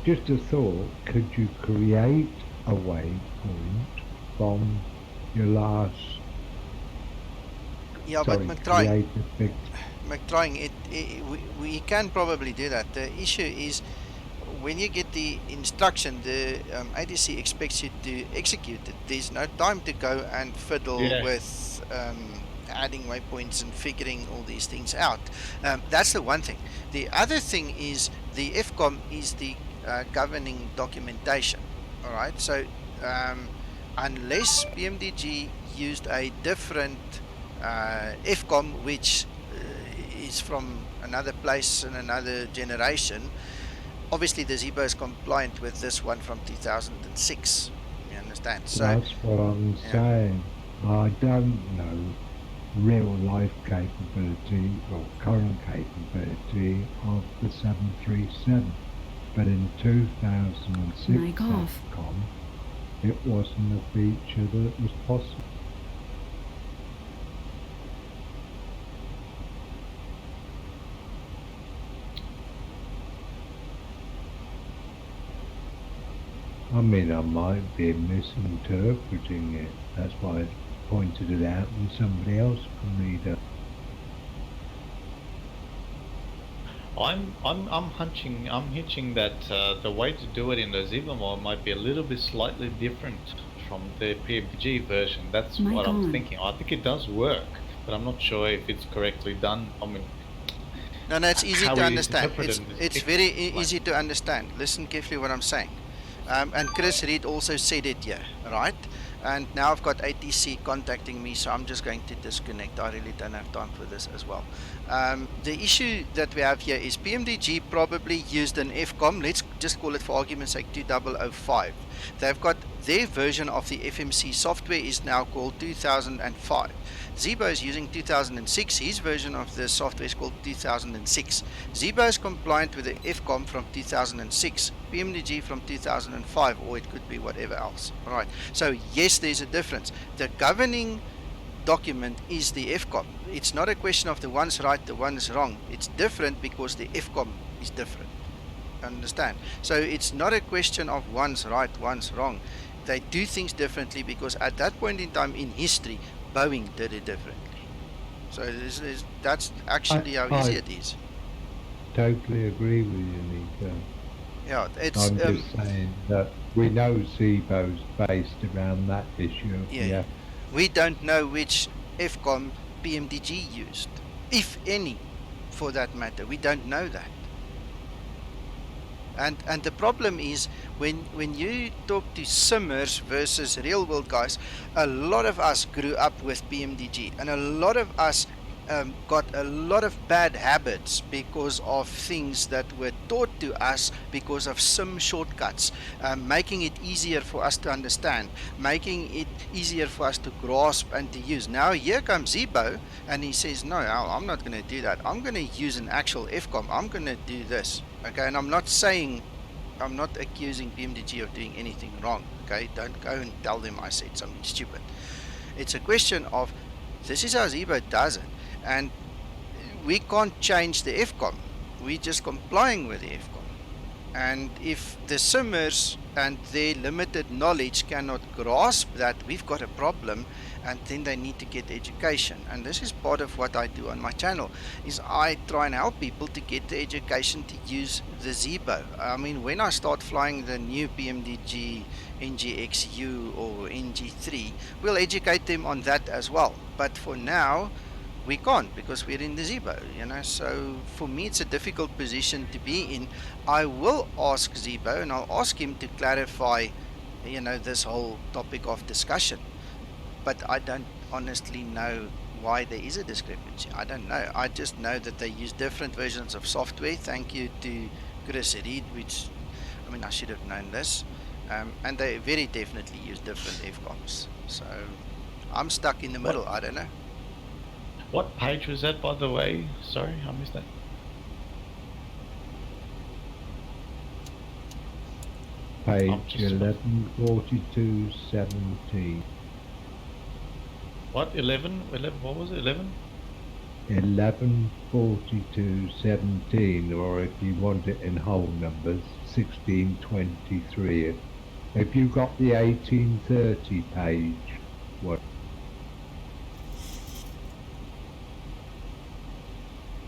just a thought, could you create a waypoint from your last... Yeah, sorry, but McTrying, create we can probably do that. The issue is when you get the instruction, the ADC expects you to execute it. There's no time to go and fiddle with adding waypoints and figuring all these things out. That's the one thing. The other thing is the FCOM is the governing documentation. All right, so unless PMDG used a different FCOM, which is from another place and another generation, obviously the Zibo is compliant with this one from 2006. You understand? So that's what I'm saying. I don't know real life capability or current capability of the 737, but in 2006 Mic off. FCOM, it wasn't a feature that was possible. I mean, I might be misinterpreting it. That's why I pointed it out, and somebody else can read it. I'm hitching that the way to do it in the Zeebo mode might be a little bit slightly different from the PMG version. That's what I'm thinking. I think it does work, but I'm not sure if it's correctly done. I mean, no, it's easy to understand. It's very easy to understand. Listen carefully what I'm saying. And Chris Reed also said it here, right? And now I've got ATC contacting me, so I'm just going to disconnect. I really don't have time for this as well. The issue that we have here is PMDG probably used an FCOM, let's just call it for argument's sake 2005. They've got their version of the FMC software is now called 2005. Zeebo is using 2006. His version of the software is called 2006. Zeebo is compliant with the FCOM from 2006. PMDG from 2005, or it could be whatever else. All right. So yes, there's a difference. The governing document is the FCOM. It's not a question of the one's right, the one's wrong. It's different because the FCOM is different. Understand? So it's not a question of one's right, one's wrong. They do things differently because at that point in time in history, Boeing did it differently. So that's actually how easy it is. Totally agree with you, Nico. Yeah, it's. I'm just saying that we know Zibo's based around that issue. Yeah. We don't know which FCOM PMDG used, if any, for that matter. We don't know that. And the problem is when you talk to simmers versus real world guys, a lot of us grew up with PMDG, and a lot of us got a lot of bad habits because of things that were taught to us because of sim shortcuts, making it easier for us to understand, making it easier for us to grasp and to use. Now here comes Zeebo, and he says, no, I'm not going to do that. I'm going to use an actual FCOM. I'm going to do this. Okay, and I'm not accusing PMDG of doing anything wrong. Okay, don't go and tell them I said something stupid. It's a question of, this is how Zeebo does it, and we can't change the FCOM. We're just complying with the FCOM. And if the simmers and their limited knowledge cannot grasp that, we've got a problem, and then they need to get education. And this is part of what I do on my channel, is I try and help people to get the education to use the Zeebo. I mean, when I start flying the new PMDG NGXU or NG3, we'll educate them on that as well. But for now, we can't, because we're in the Zeebo, so for me it's a difficult position to be in. I will ask Zeebo, and I'll ask him to clarify this whole topic of discussion, but I don't honestly know why there is a discrepancy. I don't know. I just know that they use different versions of software. Thank you to Chris Reed, which, I mean, I should have known this, and they very definitely use different FCOMs, so I'm stuck in the middle. I don't know. What page was that, by the way? Sorry, I missed that. Page 114217. What? 11? What was it? 11? 114217, or if you want it in whole numbers, 1623. Have you got the 1830 page? What?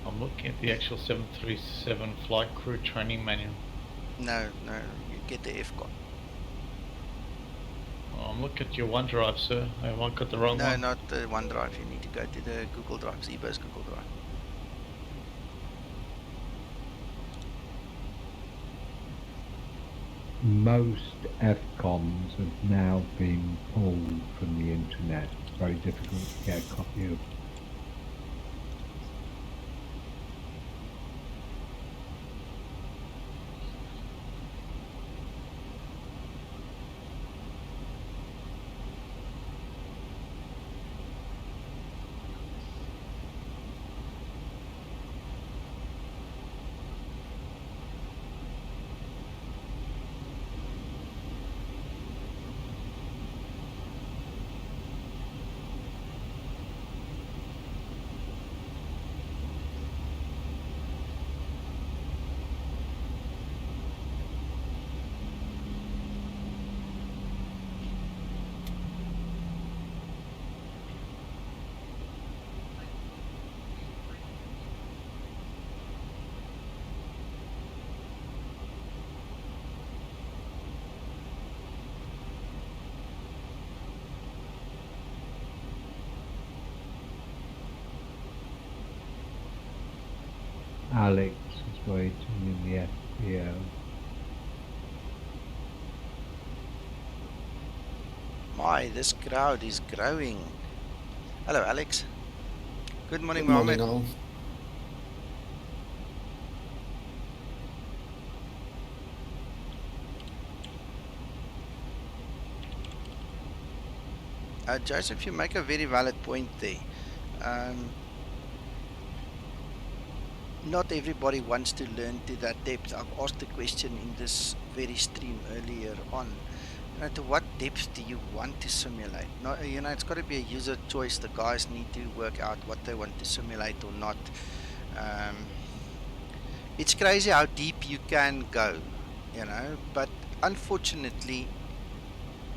I'm looking at the actual 737 flight crew training manual. No, you get the FCOM. Oh, I'm looking at your OneDrive, sir. Have I got the wrong one? No, not the OneDrive. You need to go to the Google Drive, Zeebo's Google Drive. Most FCOMs have now been pulled from the internet. It's very difficult to get a copy of. Alex is waiting in the FBO. My, this crowd is growing. Hello, Alex. Good morning, Good morning, Mohammed. all. Joseph, you make a very valid point there. Not everybody wants to learn to that depth. I've asked the question in this very stream earlier on. To what depth do you want to simulate? Not, it's got to be a user choice. The guys need to work out what they want to simulate or not. It's crazy how deep you can go, but unfortunately,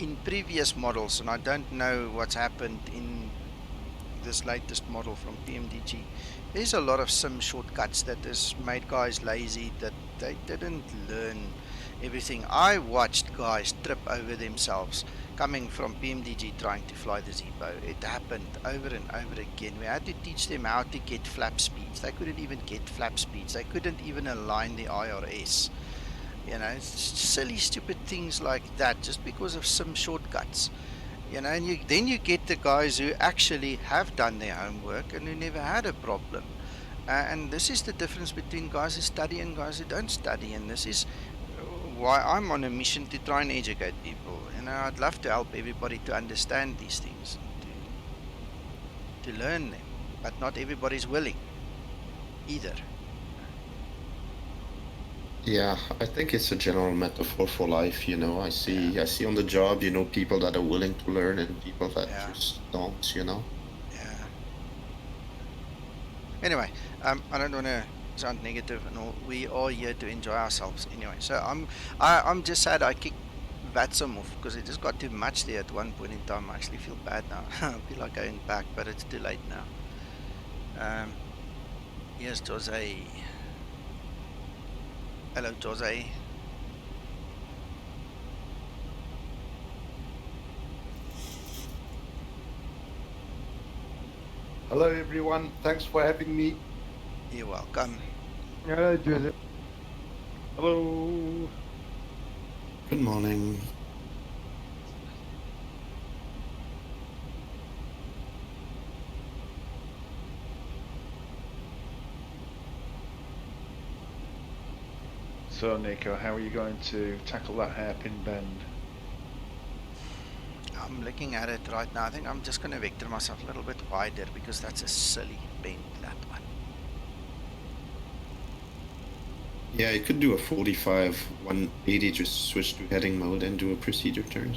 in previous models, and I don't know what's happened in this latest model from PMDG, there's a lot of sim shortcuts that has made guys lazy, that they didn't learn everything. I watched guys trip over themselves coming from PMDG trying to fly the Zeebo. It happened over and over again. We had to teach them how to get flap speeds. They couldn't even get flap speeds. They couldn't even align the IRS. You know, it's silly, stupid things like that, just because of some shortcuts. You know, and then you get the guys who actually have done their homework and who never had a problem. And this is the difference between guys who study and guys who don't study. And this is why I'm on a mission to try and educate people. You know, I'd love to help everybody to understand these things, to learn them, but not everybody's willing either. Yeah, I think it's a general metaphor for life, you know. I see on the job, you know, people that are willing to learn and people that just don't, you know. Yeah. Anyway, I don't want to sound negative and all. We are here to enjoy ourselves anyway. So I'm just sad I kicked Vatsum off because it just got too much there at one point in time. I actually feel bad now. I feel like going back, but it's too late now. Yes, Jose. Hello, Jose. Hello, everyone. Thanks for having me. You're welcome. Hello, Joseph. Hello. Good morning. So, Nico, how are you going to tackle that hairpin bend? I'm looking at it right now. I think I'm just going to vector myself a little bit wider because that's a silly bend, that one. Yeah, you could do a 45, 180, just switch to heading mode and do a procedure turn.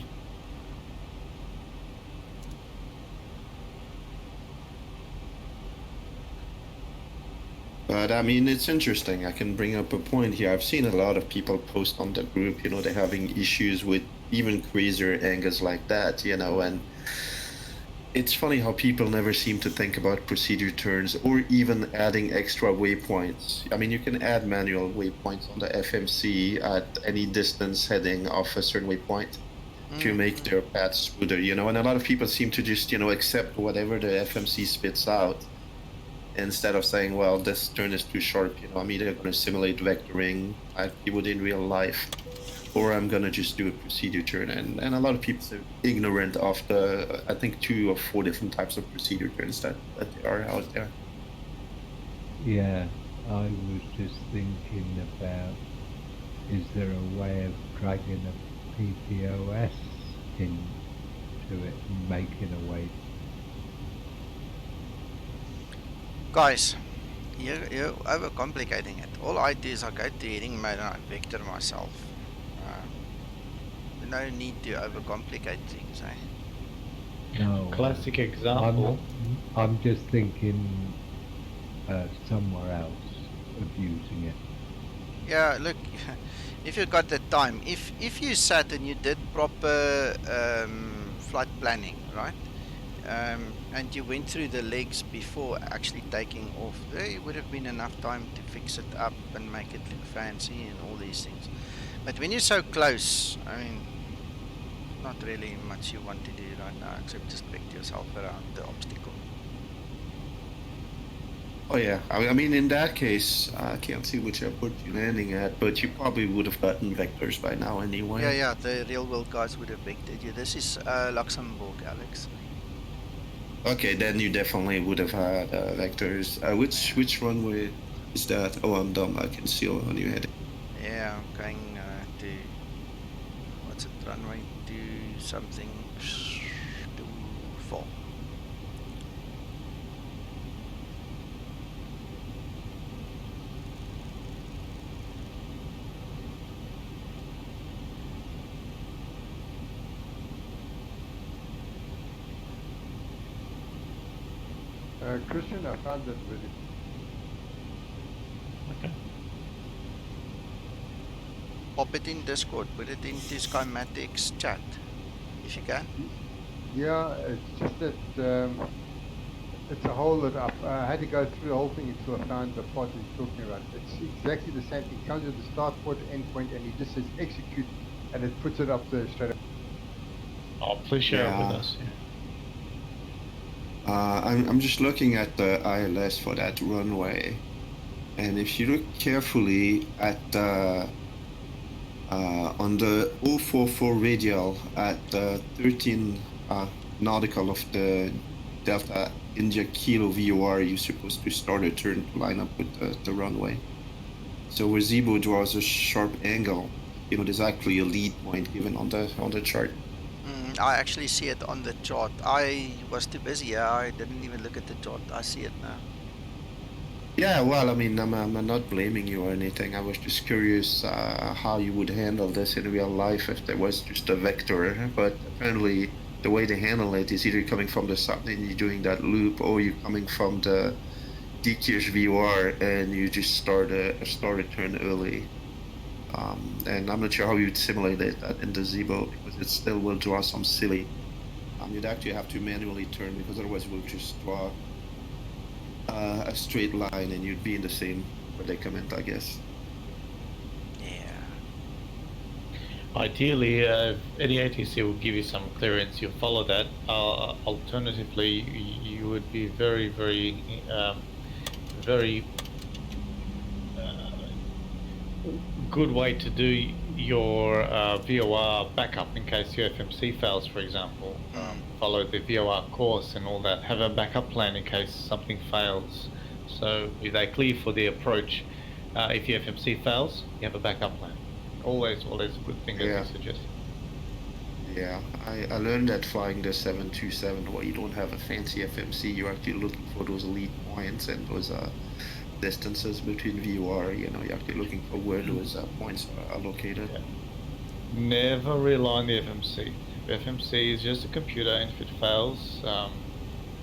But I mean, it's interesting. I can bring up a point here. I've seen a lot of people post on the group, you know, they're having issues with even crazier angles like that, you know, and it's funny how people never seem to think about procedure turns or even adding extra waypoints. I mean, you can add manual waypoints on the FMC at any distance heading off a certain waypoint to make their path smoother, you know, and a lot of people seem to just, you know, accept whatever the FMC spits out instead of saying, well, this turn is too sharp, you know, I'm either going to simulate vectoring like you would in real life, or I'm going to just do a procedure turn. And a lot of people are ignorant of the, I think, 2 or 4 different types of procedure turns that are out there. Yeah, I was just thinking about, is there a way of dragging a PPOS into it and making a way? Guys, you're overcomplicating it. All I do is I go to heading mode and I vector myself. No need to overcomplicate things, eh? No. Classic example. I'm just thinking somewhere else of using it. Yeah, look, if you got the time, if you sat and you did proper flight planning, right? And you went through the legs before actually taking off, there would have been enough time to fix it up and make it look fancy and all these things. But when you're so close, I mean, not really much you want to do right now except just vector yourself around the obstacle. Oh yeah, I mean, in that case, I can't see which airport you're landing at, but you probably would have gotten vectors by now anyway. Yeah, the real world guys would have vectored you. This is Luxembourg, Alex. Okay, then you definitely would have had vectors. Which runway is that? Oh, I'm dumb. I can see on your head. Yeah, I'm going to, what's it, runway to something, to 4. Christian, I found that video. Okay. Pop it in Discord, put it into Schematics chat, if you can. Yeah, it's just that it's a whole lot up. I had to go through the whole thing until I found the part he's talking about. It's exactly the same thing. It comes with the start point, end point, and he just says execute, and it puts it up there straight up. Oh, please share it with us. Yeah. I'm just looking at the ILS for that runway, and if you look carefully at On the 044 radial at 13 nautical of the Delta India Kilo VOR, you're supposed to start a turn to line up with the runway. So where Zeebo draws a sharp angle, you know, there's actually a lead point given on the chart. I actually see it on the chart. I was too busy. Yeah, I didn't even look at the chart. I see it now. Yeah, well, I mean, I'm not blaming you or anything. I was just curious how you would handle this in real life if there was just a vector. But apparently, the way they handle it is either you're coming from the south and you're doing that loop, or you're coming from the DKish VOR and you just start a turn early. And I'm not sure how you'd simulate that in the Zeebo, because it still will draw some silly. You'd actually have to manually turn, because otherwise it will just draw a straight line and you'd be in the same predicament, I guess. Yeah. Ideally, any ATC will give you some clearance, you'll follow that. Alternatively, you would be very, very good way to do your VOR backup in case your FMC fails, for example. Follow the VOR course and all that. Have a backup plan in case something fails. So if they clear for the approach, if your FMC fails, you have a backup plan. Always a good thing as you suggest. Yeah, I learned that flying the 727, where you don't have a fancy FMC, you're actually looking for those lead points and those distances between VOR. You know, you're actually looking for where those points are located. Yeah. Never rely on the FMC. The FMC is just a computer, and if it fails,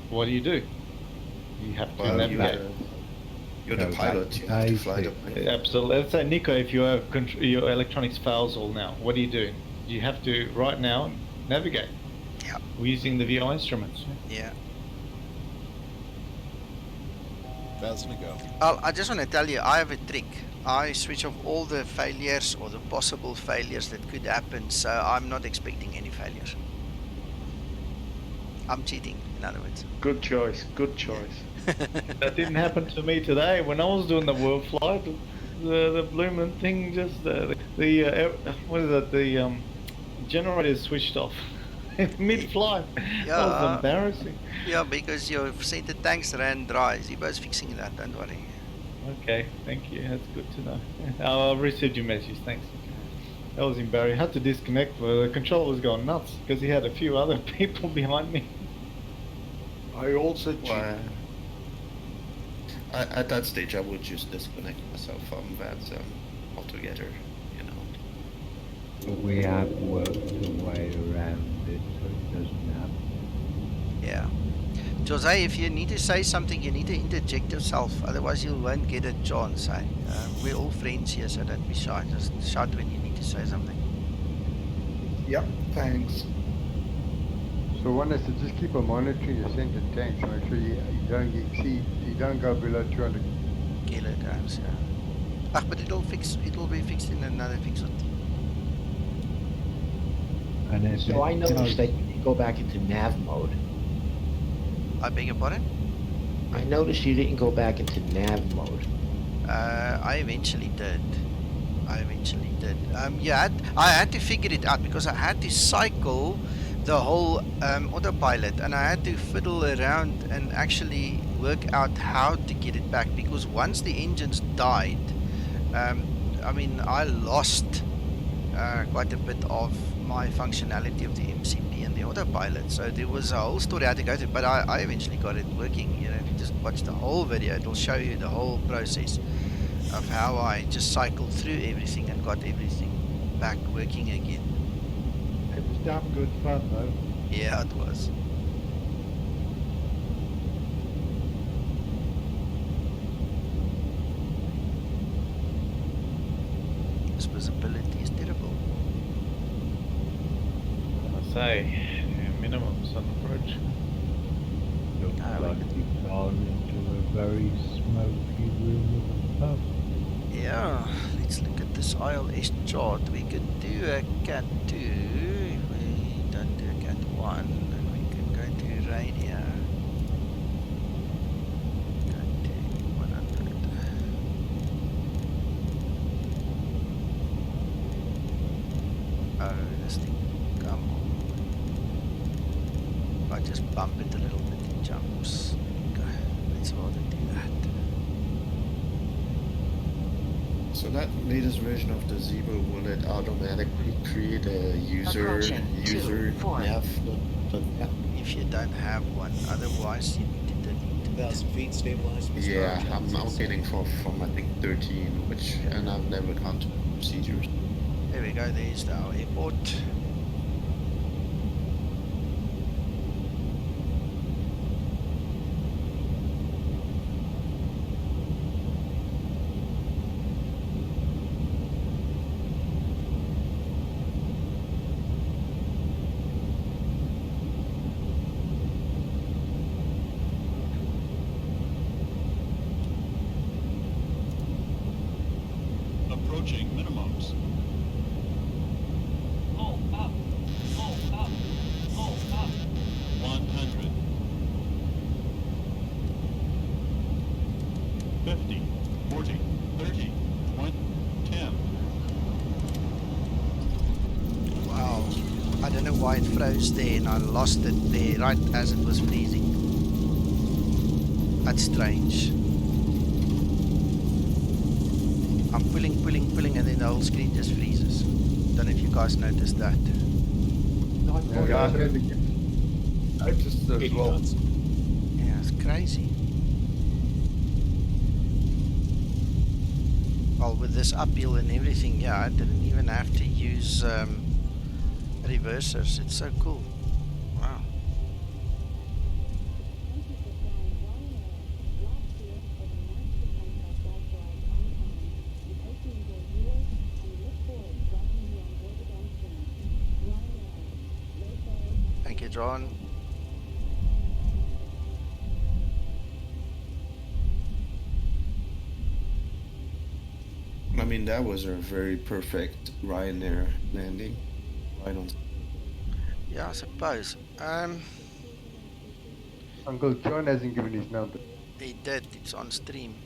what do? You have to navigate. You're the pilot. You have to fly the plane. Absolutely. Let's say, Nico, if your electronics fails all now, what do? You have to right now navigate. Yeah. Using the VO instruments. Yeah. 1,000 to go. I just want to tell you, I have a trick. I switch off all the failures or the possible failures that could happen, so I'm not expecting any failures. I'm cheating, in other words. Good choice. Good choice. That didn't happen to me today when I was doing the world flight. The blooming thing just what is it? The generator switched off mid-flight. Yeah. That was embarrassing. Yeah, because your center tanks ran dry. Zibo's fixing that. Don't worry. Okay, thank you. That's good to know. I'll receive your message. Thanks. That was embarrassing. I had to disconnect. The controller was going nuts because he had a few other people behind me. I also at that stage, I would just disconnect myself from that altogether, you know. But we have worked a way around it so it doesn't happen. Yeah. Jose, if you need to say something, you need to interject yourself. Otherwise, you won't get a chance. Eh? We're all friends here, so don't be shy. Just shout when you need to say something. Yep, thanks. So one has to just keep on monitoring your center tanks, make sure you don't exceed, you don't go below 200 kilograms. Yeah. But it'll be fixed in another fix or two. And so I noticed that you didn't go back into nav mode. I beg your pardon? I noticed you didn't go back into nav mode. I eventually did. I had to figure it out because I had to cycle the whole autopilot, and I had to fiddle around and actually work out how to get it back, because once the engines died, I mean, I lost quite a bit of my functionality of the MCP and the autopilot, so there was a whole story I had to go through, but I eventually got it working. You know, if you just watch the whole video, it'll show you the whole process of how I just cycled through everything and got everything back working again. It was damn good fun though. Yeah, it was. This visibility is terrible. I say, minimums on approach. Looks like you've gone into a very smoky room of a pub. Yeah, let's look at this ILS chart. We could do a Cat 2 if we don't do a Cat 1, and we can go to radio. Cat 2, 100. this thing. Come on. If I just bump it a little bit, it jumps. Okay, let's rather do that. So that latest version of the Zeebo, will it automatically create a user nav? If you don't have one, otherwise you need to delete 1,000 feet stabilized. Yeah, I'm getting from I think 13, which, and I've never gone to procedures. There we go, there's our airport. Approaching minimums. Hold up. Hold up. Hold up. 100. 50. 40. 30. 20. 10. Wow, I don't know why it froze there and I lost it there right as it was freezing. That's strange. I'm pulling and then the whole screen just freezes. Don't know if you guys noticed that. Yeah, I noticed as well. Yeah, it's crazy. Well, with this uphill and everything, yeah, I didn't even have to use reversers. It's so cool. Wow. Thank you, John. I mean, that was a very perfect Ryanair landing. Right on. Yeah, I suppose. Uncle John hasn't given his number. He did. It's on stream.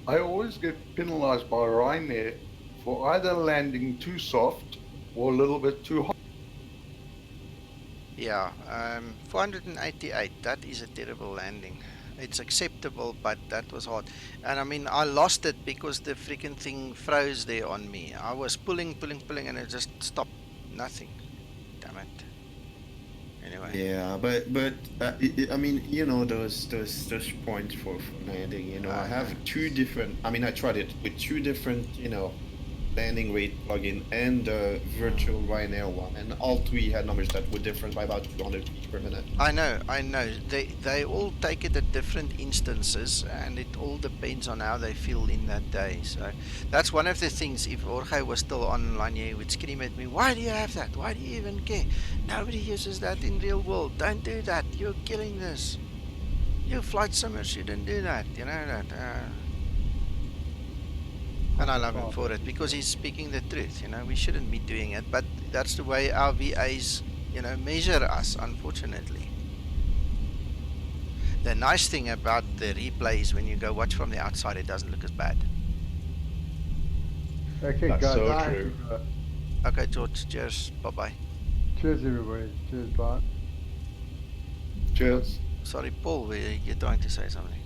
I always get penalised by Ryanair for either landing too soft or a little bit too hot. Yeah, 488. That is a terrible landing. It's acceptable, but that was hard. And I mean, I lost it because the freaking thing froze there on me. I was pulling, and it just stopped. Nothing. Damn it. Anyway. Yeah, but I mean, you know, those points for landing. You know, I have two different. I mean, I tried it with two different, you know, landing rate plugin and the virtual Ryanair one, and all three had numbers that were different by about 200 feet per minute. I know. They all take it at different instances, and it all depends on how they feel in that day. So that's one of the things. If Jorge was still online, he would scream at me, "Why do you have that? Why do you even care? Nobody uses that in real world. Don't do that. You're killing this. You flight simmers shouldn't do that. You know that." And I love him for it because he's speaking the truth. You know, we shouldn't be doing it, but that's the way our VAs, you know, measure us, unfortunately. The nice thing about the replay is when you go watch from the outside, it doesn't look as bad. Okay, That's guys. so true. Okay, George. Cheers. Bye-bye. Cheers, everybody. Cheers, bye. Cheers. Sorry, Paul, you're trying to say something.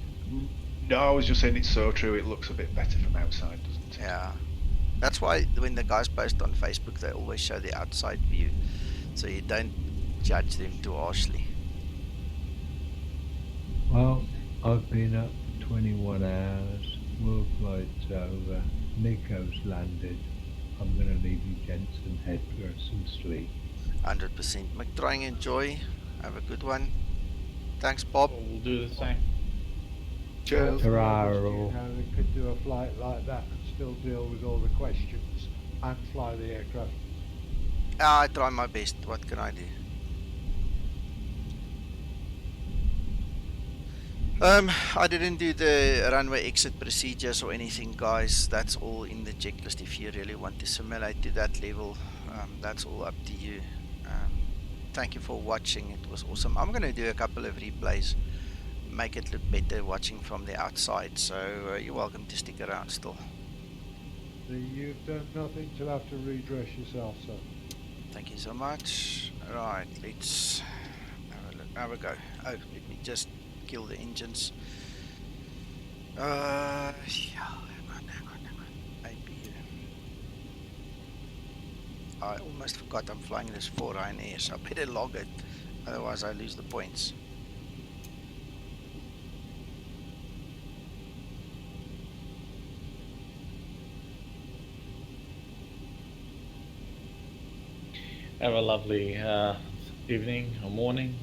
No, I was just saying it's so true. It looks a bit better from outside, doesn't it? Yeah. That's why when the guys post on Facebook, they always show the outside view, so you don't judge them too harshly. Well, I've been up 21 hours, work flight's over, Nico's landed. I'm going to leave you gents and head for some sleep. 100%. Try and enjoy. Have a good one. Thanks, Bob. We'll do the same. Cheers. Ta-ra, You all. know, they could do a flight like that and still deal with all the questions and fly the aircraft. I try my best. What can I do? I didn't do the runway exit procedures or anything, guys. That's all in the checklist. If you really want to simulate to that level, that's all up to you. Thank you for watching. It was awesome. I'm going to do a couple of replays. make it look better watching from the outside. So you're welcome to stick around still. You've done nothing to have to redress yourself, sir. Thank you so much. Right, let's have a go. Oh, let me just kill the engines. Yeah, hang on. APU. I almost forgot I'm flying this 4 Ryanair, so I better log it, otherwise I lose the points. Have a lovely evening or morning,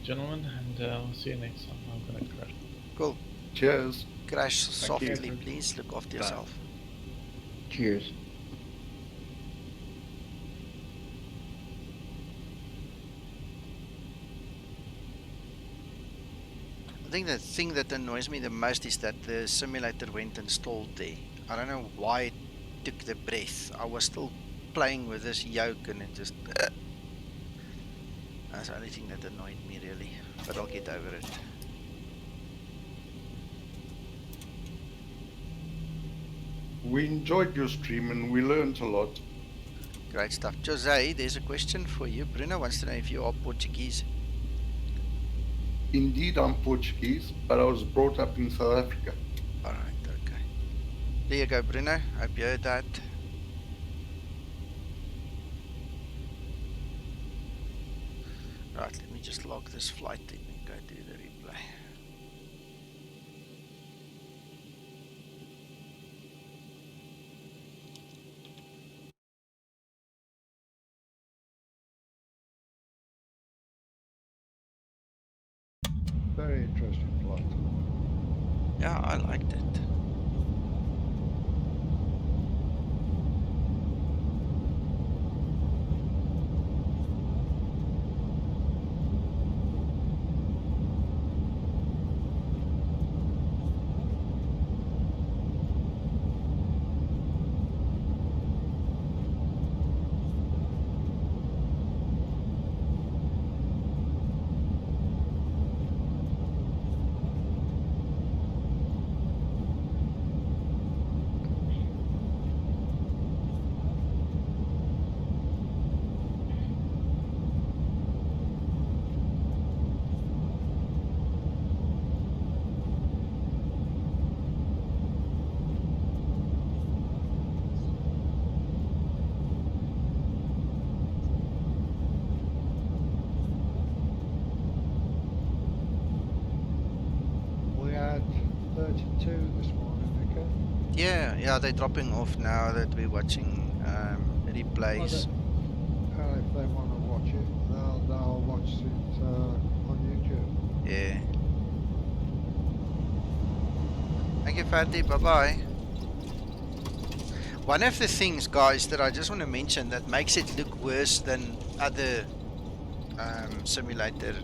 gentlemen, and I'll see you next time. I'm going to crash. Cool. Cheers. Crash Thank softly, you. please. Look after yourself. Cheers. I think the thing that annoys me the most is that the simulator went installed there. I don't know why it took the breath. I was still playing with this yoke and it just... That's the only thing that annoyed me really, but I'll get over it. We enjoyed your stream and we learned a lot. Great stuff. Jose, there's a question for you. Bruno wants to know if you are Portuguese. Indeed, I'm Portuguese, but I was brought up in South Africa. Alright, okay. There you go, Bruno. Hope you heard that. Right, let me just log this flight and go do the replay. Very interesting flight. Yeah, I liked it. We had 32 this morning, okay? Yeah, they're dropping off now that we're watching replays. If they want to watch it, they'll watch it on YouTube. Yeah. Thank you, Fatty. Bye-bye. One of the things, guys, that I just want to mention that makes it look worse than other simulator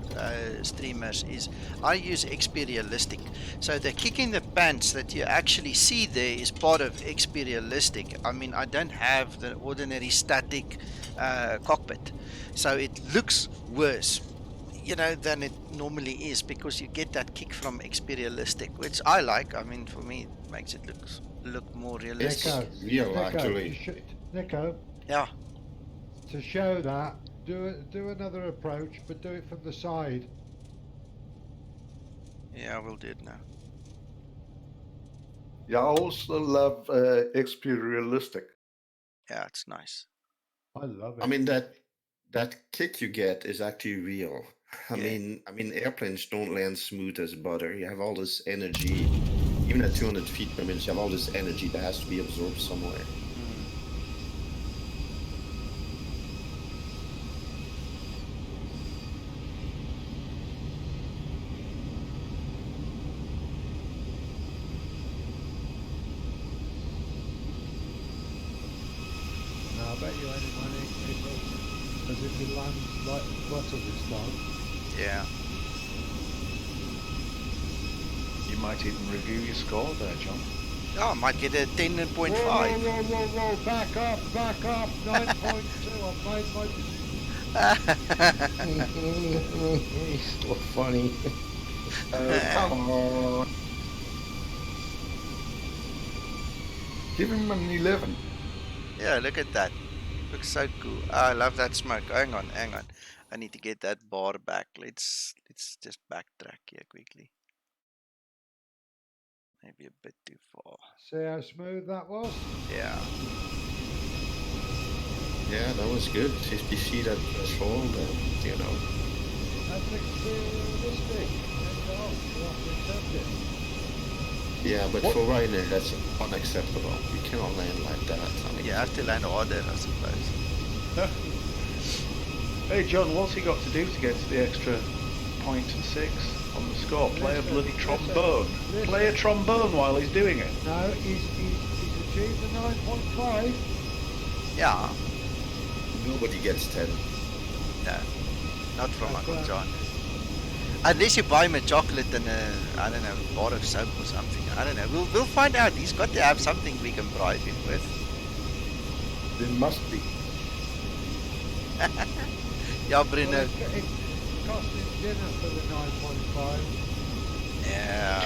streamers is I use XP Realistic. So the kick in the pants that you actually see there is part of XP Realistic. I mean, I don't have the ordinary static cockpit. So it looks worse, you know, than it normally is because you get that kick from XP Realistic, which I like. I mean, for me, it makes it look more realistic. Nico. Yeah. To show that, do another approach, but do it from the side. Yeah, we'll do it now. Yeah, I also love XP Realistic. Yeah, it's nice. I love it. I mean that kick you get is actually real. I mean airplanes don't land smooth as butter. You have all this energy, even at 200 feet per minute. You have all this energy that has to be absorbed somewhere. No, I bet you any money as if it lands like butter this time. Yeah. You might even review your score there, John. Oh, I might get a 10.5. Whoa, back up, 9.2, I've made my decision. He's so funny. Come on. Give him an 11. Yeah, look at that. Looks so cool. Ah, I love that smoke. Hang on, hang on. I need to get that bar back. Let's just backtrack here quickly. Maybe a bit too far. See how smooth that was? Yeah. Yeah, that was good. 50 feet at threshold, and you know. That's realistic. You have to accept it. Yeah, but for Ryanair, that's unacceptable. You cannot land like that. I mean, You have to land harder, I suppose. Hey John, what's he got to do to get to the extra 0.6 on the score? Play a bloody trombone. Play a trombone while he's doing it. No, he's achieved the 9.5. Yeah. Nobody gets 10. No, not from Uncle John. Unless you buy him a chocolate and a, I don't know, bar of soap or something. I don't know. We'll find out. He's got to have something we can bribe him with. There must be. Yeah, Bruno. Well, it cost him dinner for the 9.5. Yeah.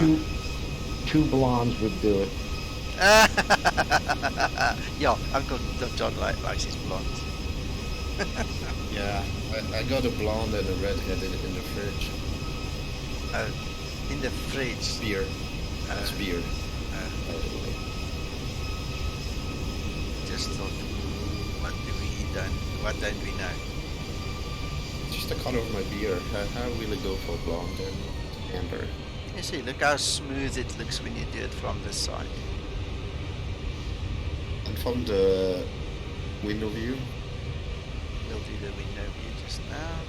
Two blondes would do it. Yeah, Uncle John likes his blondes. Yeah, I got a blonde and a redhead in the fridge. In the fridge? Beer. That's beer. Just thought, what don't we know? Just the color of my beer. I really go for blonde and amber. You see, look how smooth it looks when you do it from this side. And from the window view? We'll do the window view just now.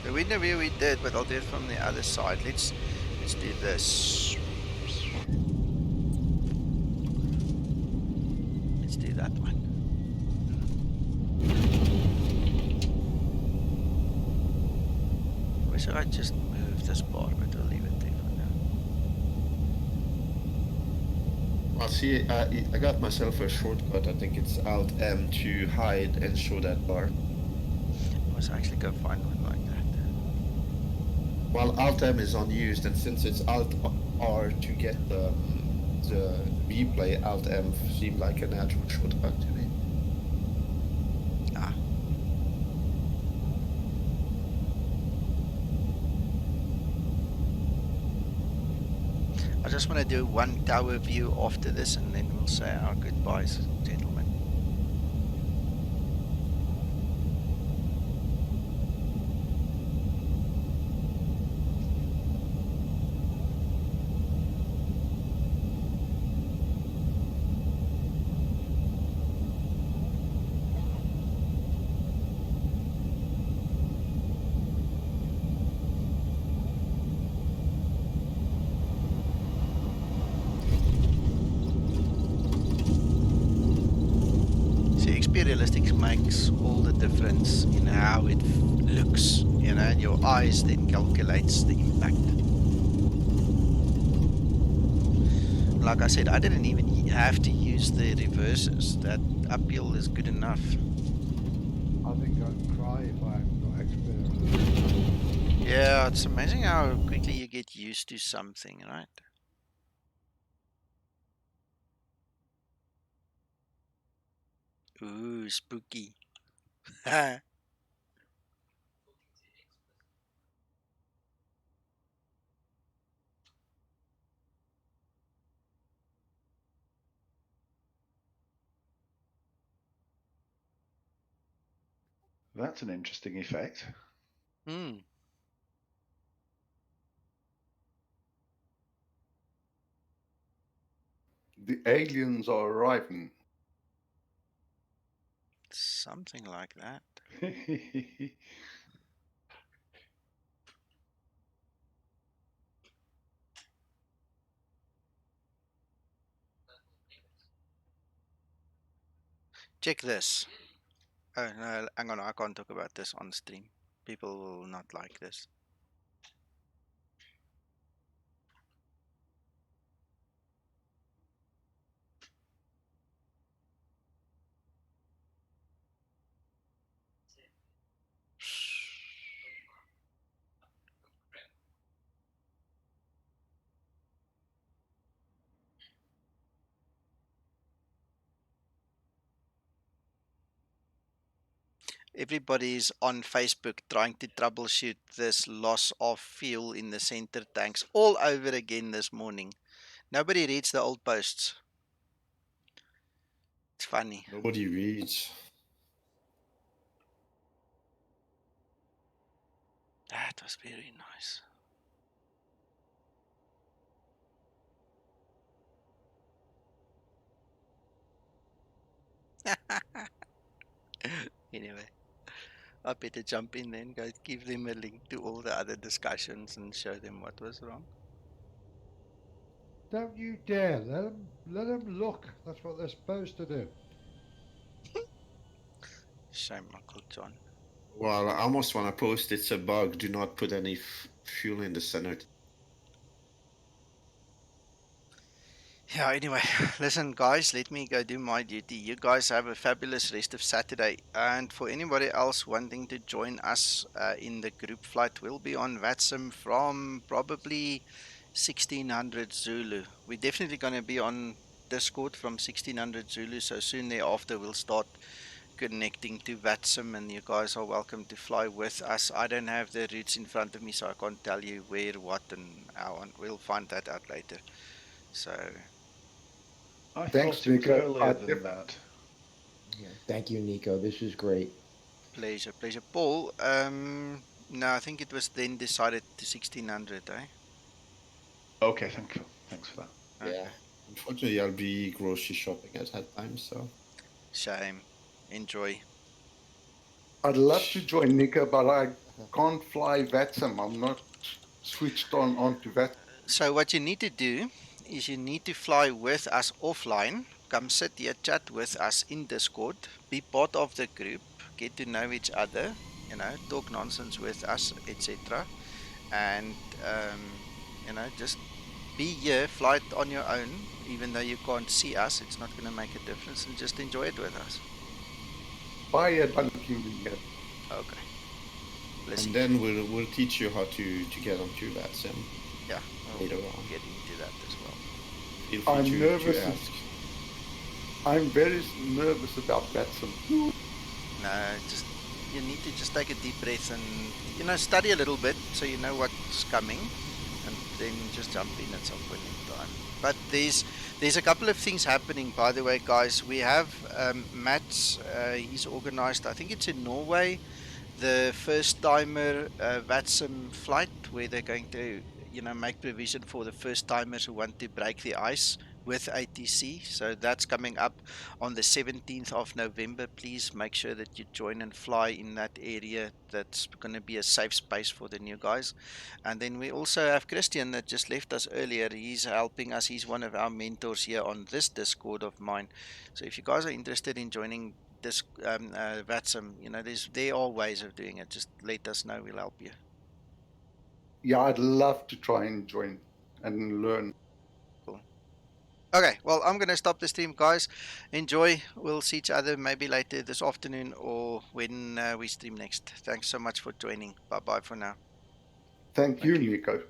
The window view we did, but I'll do it from the other side. Let's do this. Let's do that one. Wish I just moved this bar, but I'll leave it there for now. Well, see, I got myself a shortcut. I think it's Alt M to hide and show that bar. I was actually going to find one like that. Well, Alt M is unused, and since it's Alt R to get the replay, Alt M seemed like a natural shortcut to me. Ah. I just want to do one tower view after this, and then we'll say our goodbyes, gentlemen. Realistic makes all the difference in how it looks, you know, and your eyes then calculates the impact. Like I said, I didn't even have to use the reversers. That uphill is good enough. I think I'd cry if I hadn't got experience. Yeah, it's amazing how quickly you get used to something, right? Ooh, spooky. That's an interesting effect. Hmm. The aliens are arriving. Something like that. Check this. Oh, no, hang on, I can't talk about this on stream. People will not like this. Everybody's on Facebook trying to troubleshoot this loss of fuel in the center tanks all over again this morning. Nobody reads the old posts. It's funny. Nobody reads. That was very nice. Anyway, I better jump in then, go give them a link to all the other discussions and show them what was wrong. Don't you dare. Let them look. That's what they're supposed to do. Shame, Uncle John. Well, I almost want to post it's a bug. Do not put any fuel in the center. Yeah, anyway, listen, guys, let me go do my duty. You guys have a fabulous rest of Saturday. And for anybody else wanting to join us in the group flight, we'll be on VATSIM from probably 1600 Zulu. We're definitely going to be on Discord from 1600 Zulu. So soon thereafter, we'll start connecting to VATSIM, and you guys are welcome to fly with us. I don't have the routes in front of me, so I can't tell you where, what, and how. And we'll find that out later. So... I Thanks, thought it was Nico. earlier than that. Yeah, thank you, Nico. This is great. Pleasure, pleasure. Paul, no, I think it was then decided to 1600, eh? Okay, thank you. Thanks for that. Yeah. Unfortunately, I'll be grocery shopping at that time, so. Shame. Enjoy. I'd love to join Nico, but I can't fly VATSIM. I'm not switched onto VATSIM. So what you need to do is you need to fly with us offline. Come sit here, chat with us in Discord. Be part of the group. Get to know each other. You know, talk nonsense with us, etc. And you know, just be here, fly it on your own. Even though you can't see us, it's not going to make a difference, and just enjoy it with us. Bye, banking. Okay. And then we'll teach you how to get onto that sim. Yeah, later on. Get into that as well. Feel free I'm nervous. to ask. I'm very nervous about that sim. No, just you need to just take a deep breath and study a little bit so you know what's coming, and then just jump in at some point in time. But there's a couple of things happening, by the way, guys. We have Matt's. He's organised. I think it's in Norway. The first timer VATSIM flight where they're going to make provision for the first timers who want to break the ice with ATC. So that's coming up on the 17th of November. Please make sure that you join and fly in that area. That's going to be a safe space for the new guys. And then we also have Christian that just left us earlier. He's helping us. He's one of our mentors here on this Discord of mine. So if you guys are interested in joining this VATSIM, there are ways of doing it. Just let us know, we'll help you. Yeah, I'd love to try and join and learn. Cool. Okay, well, I'm going to stop the stream, guys. Enjoy. We'll see each other maybe later this afternoon or when we stream next. Thanks so much for joining. Bye-bye for now. Thank you, Nico.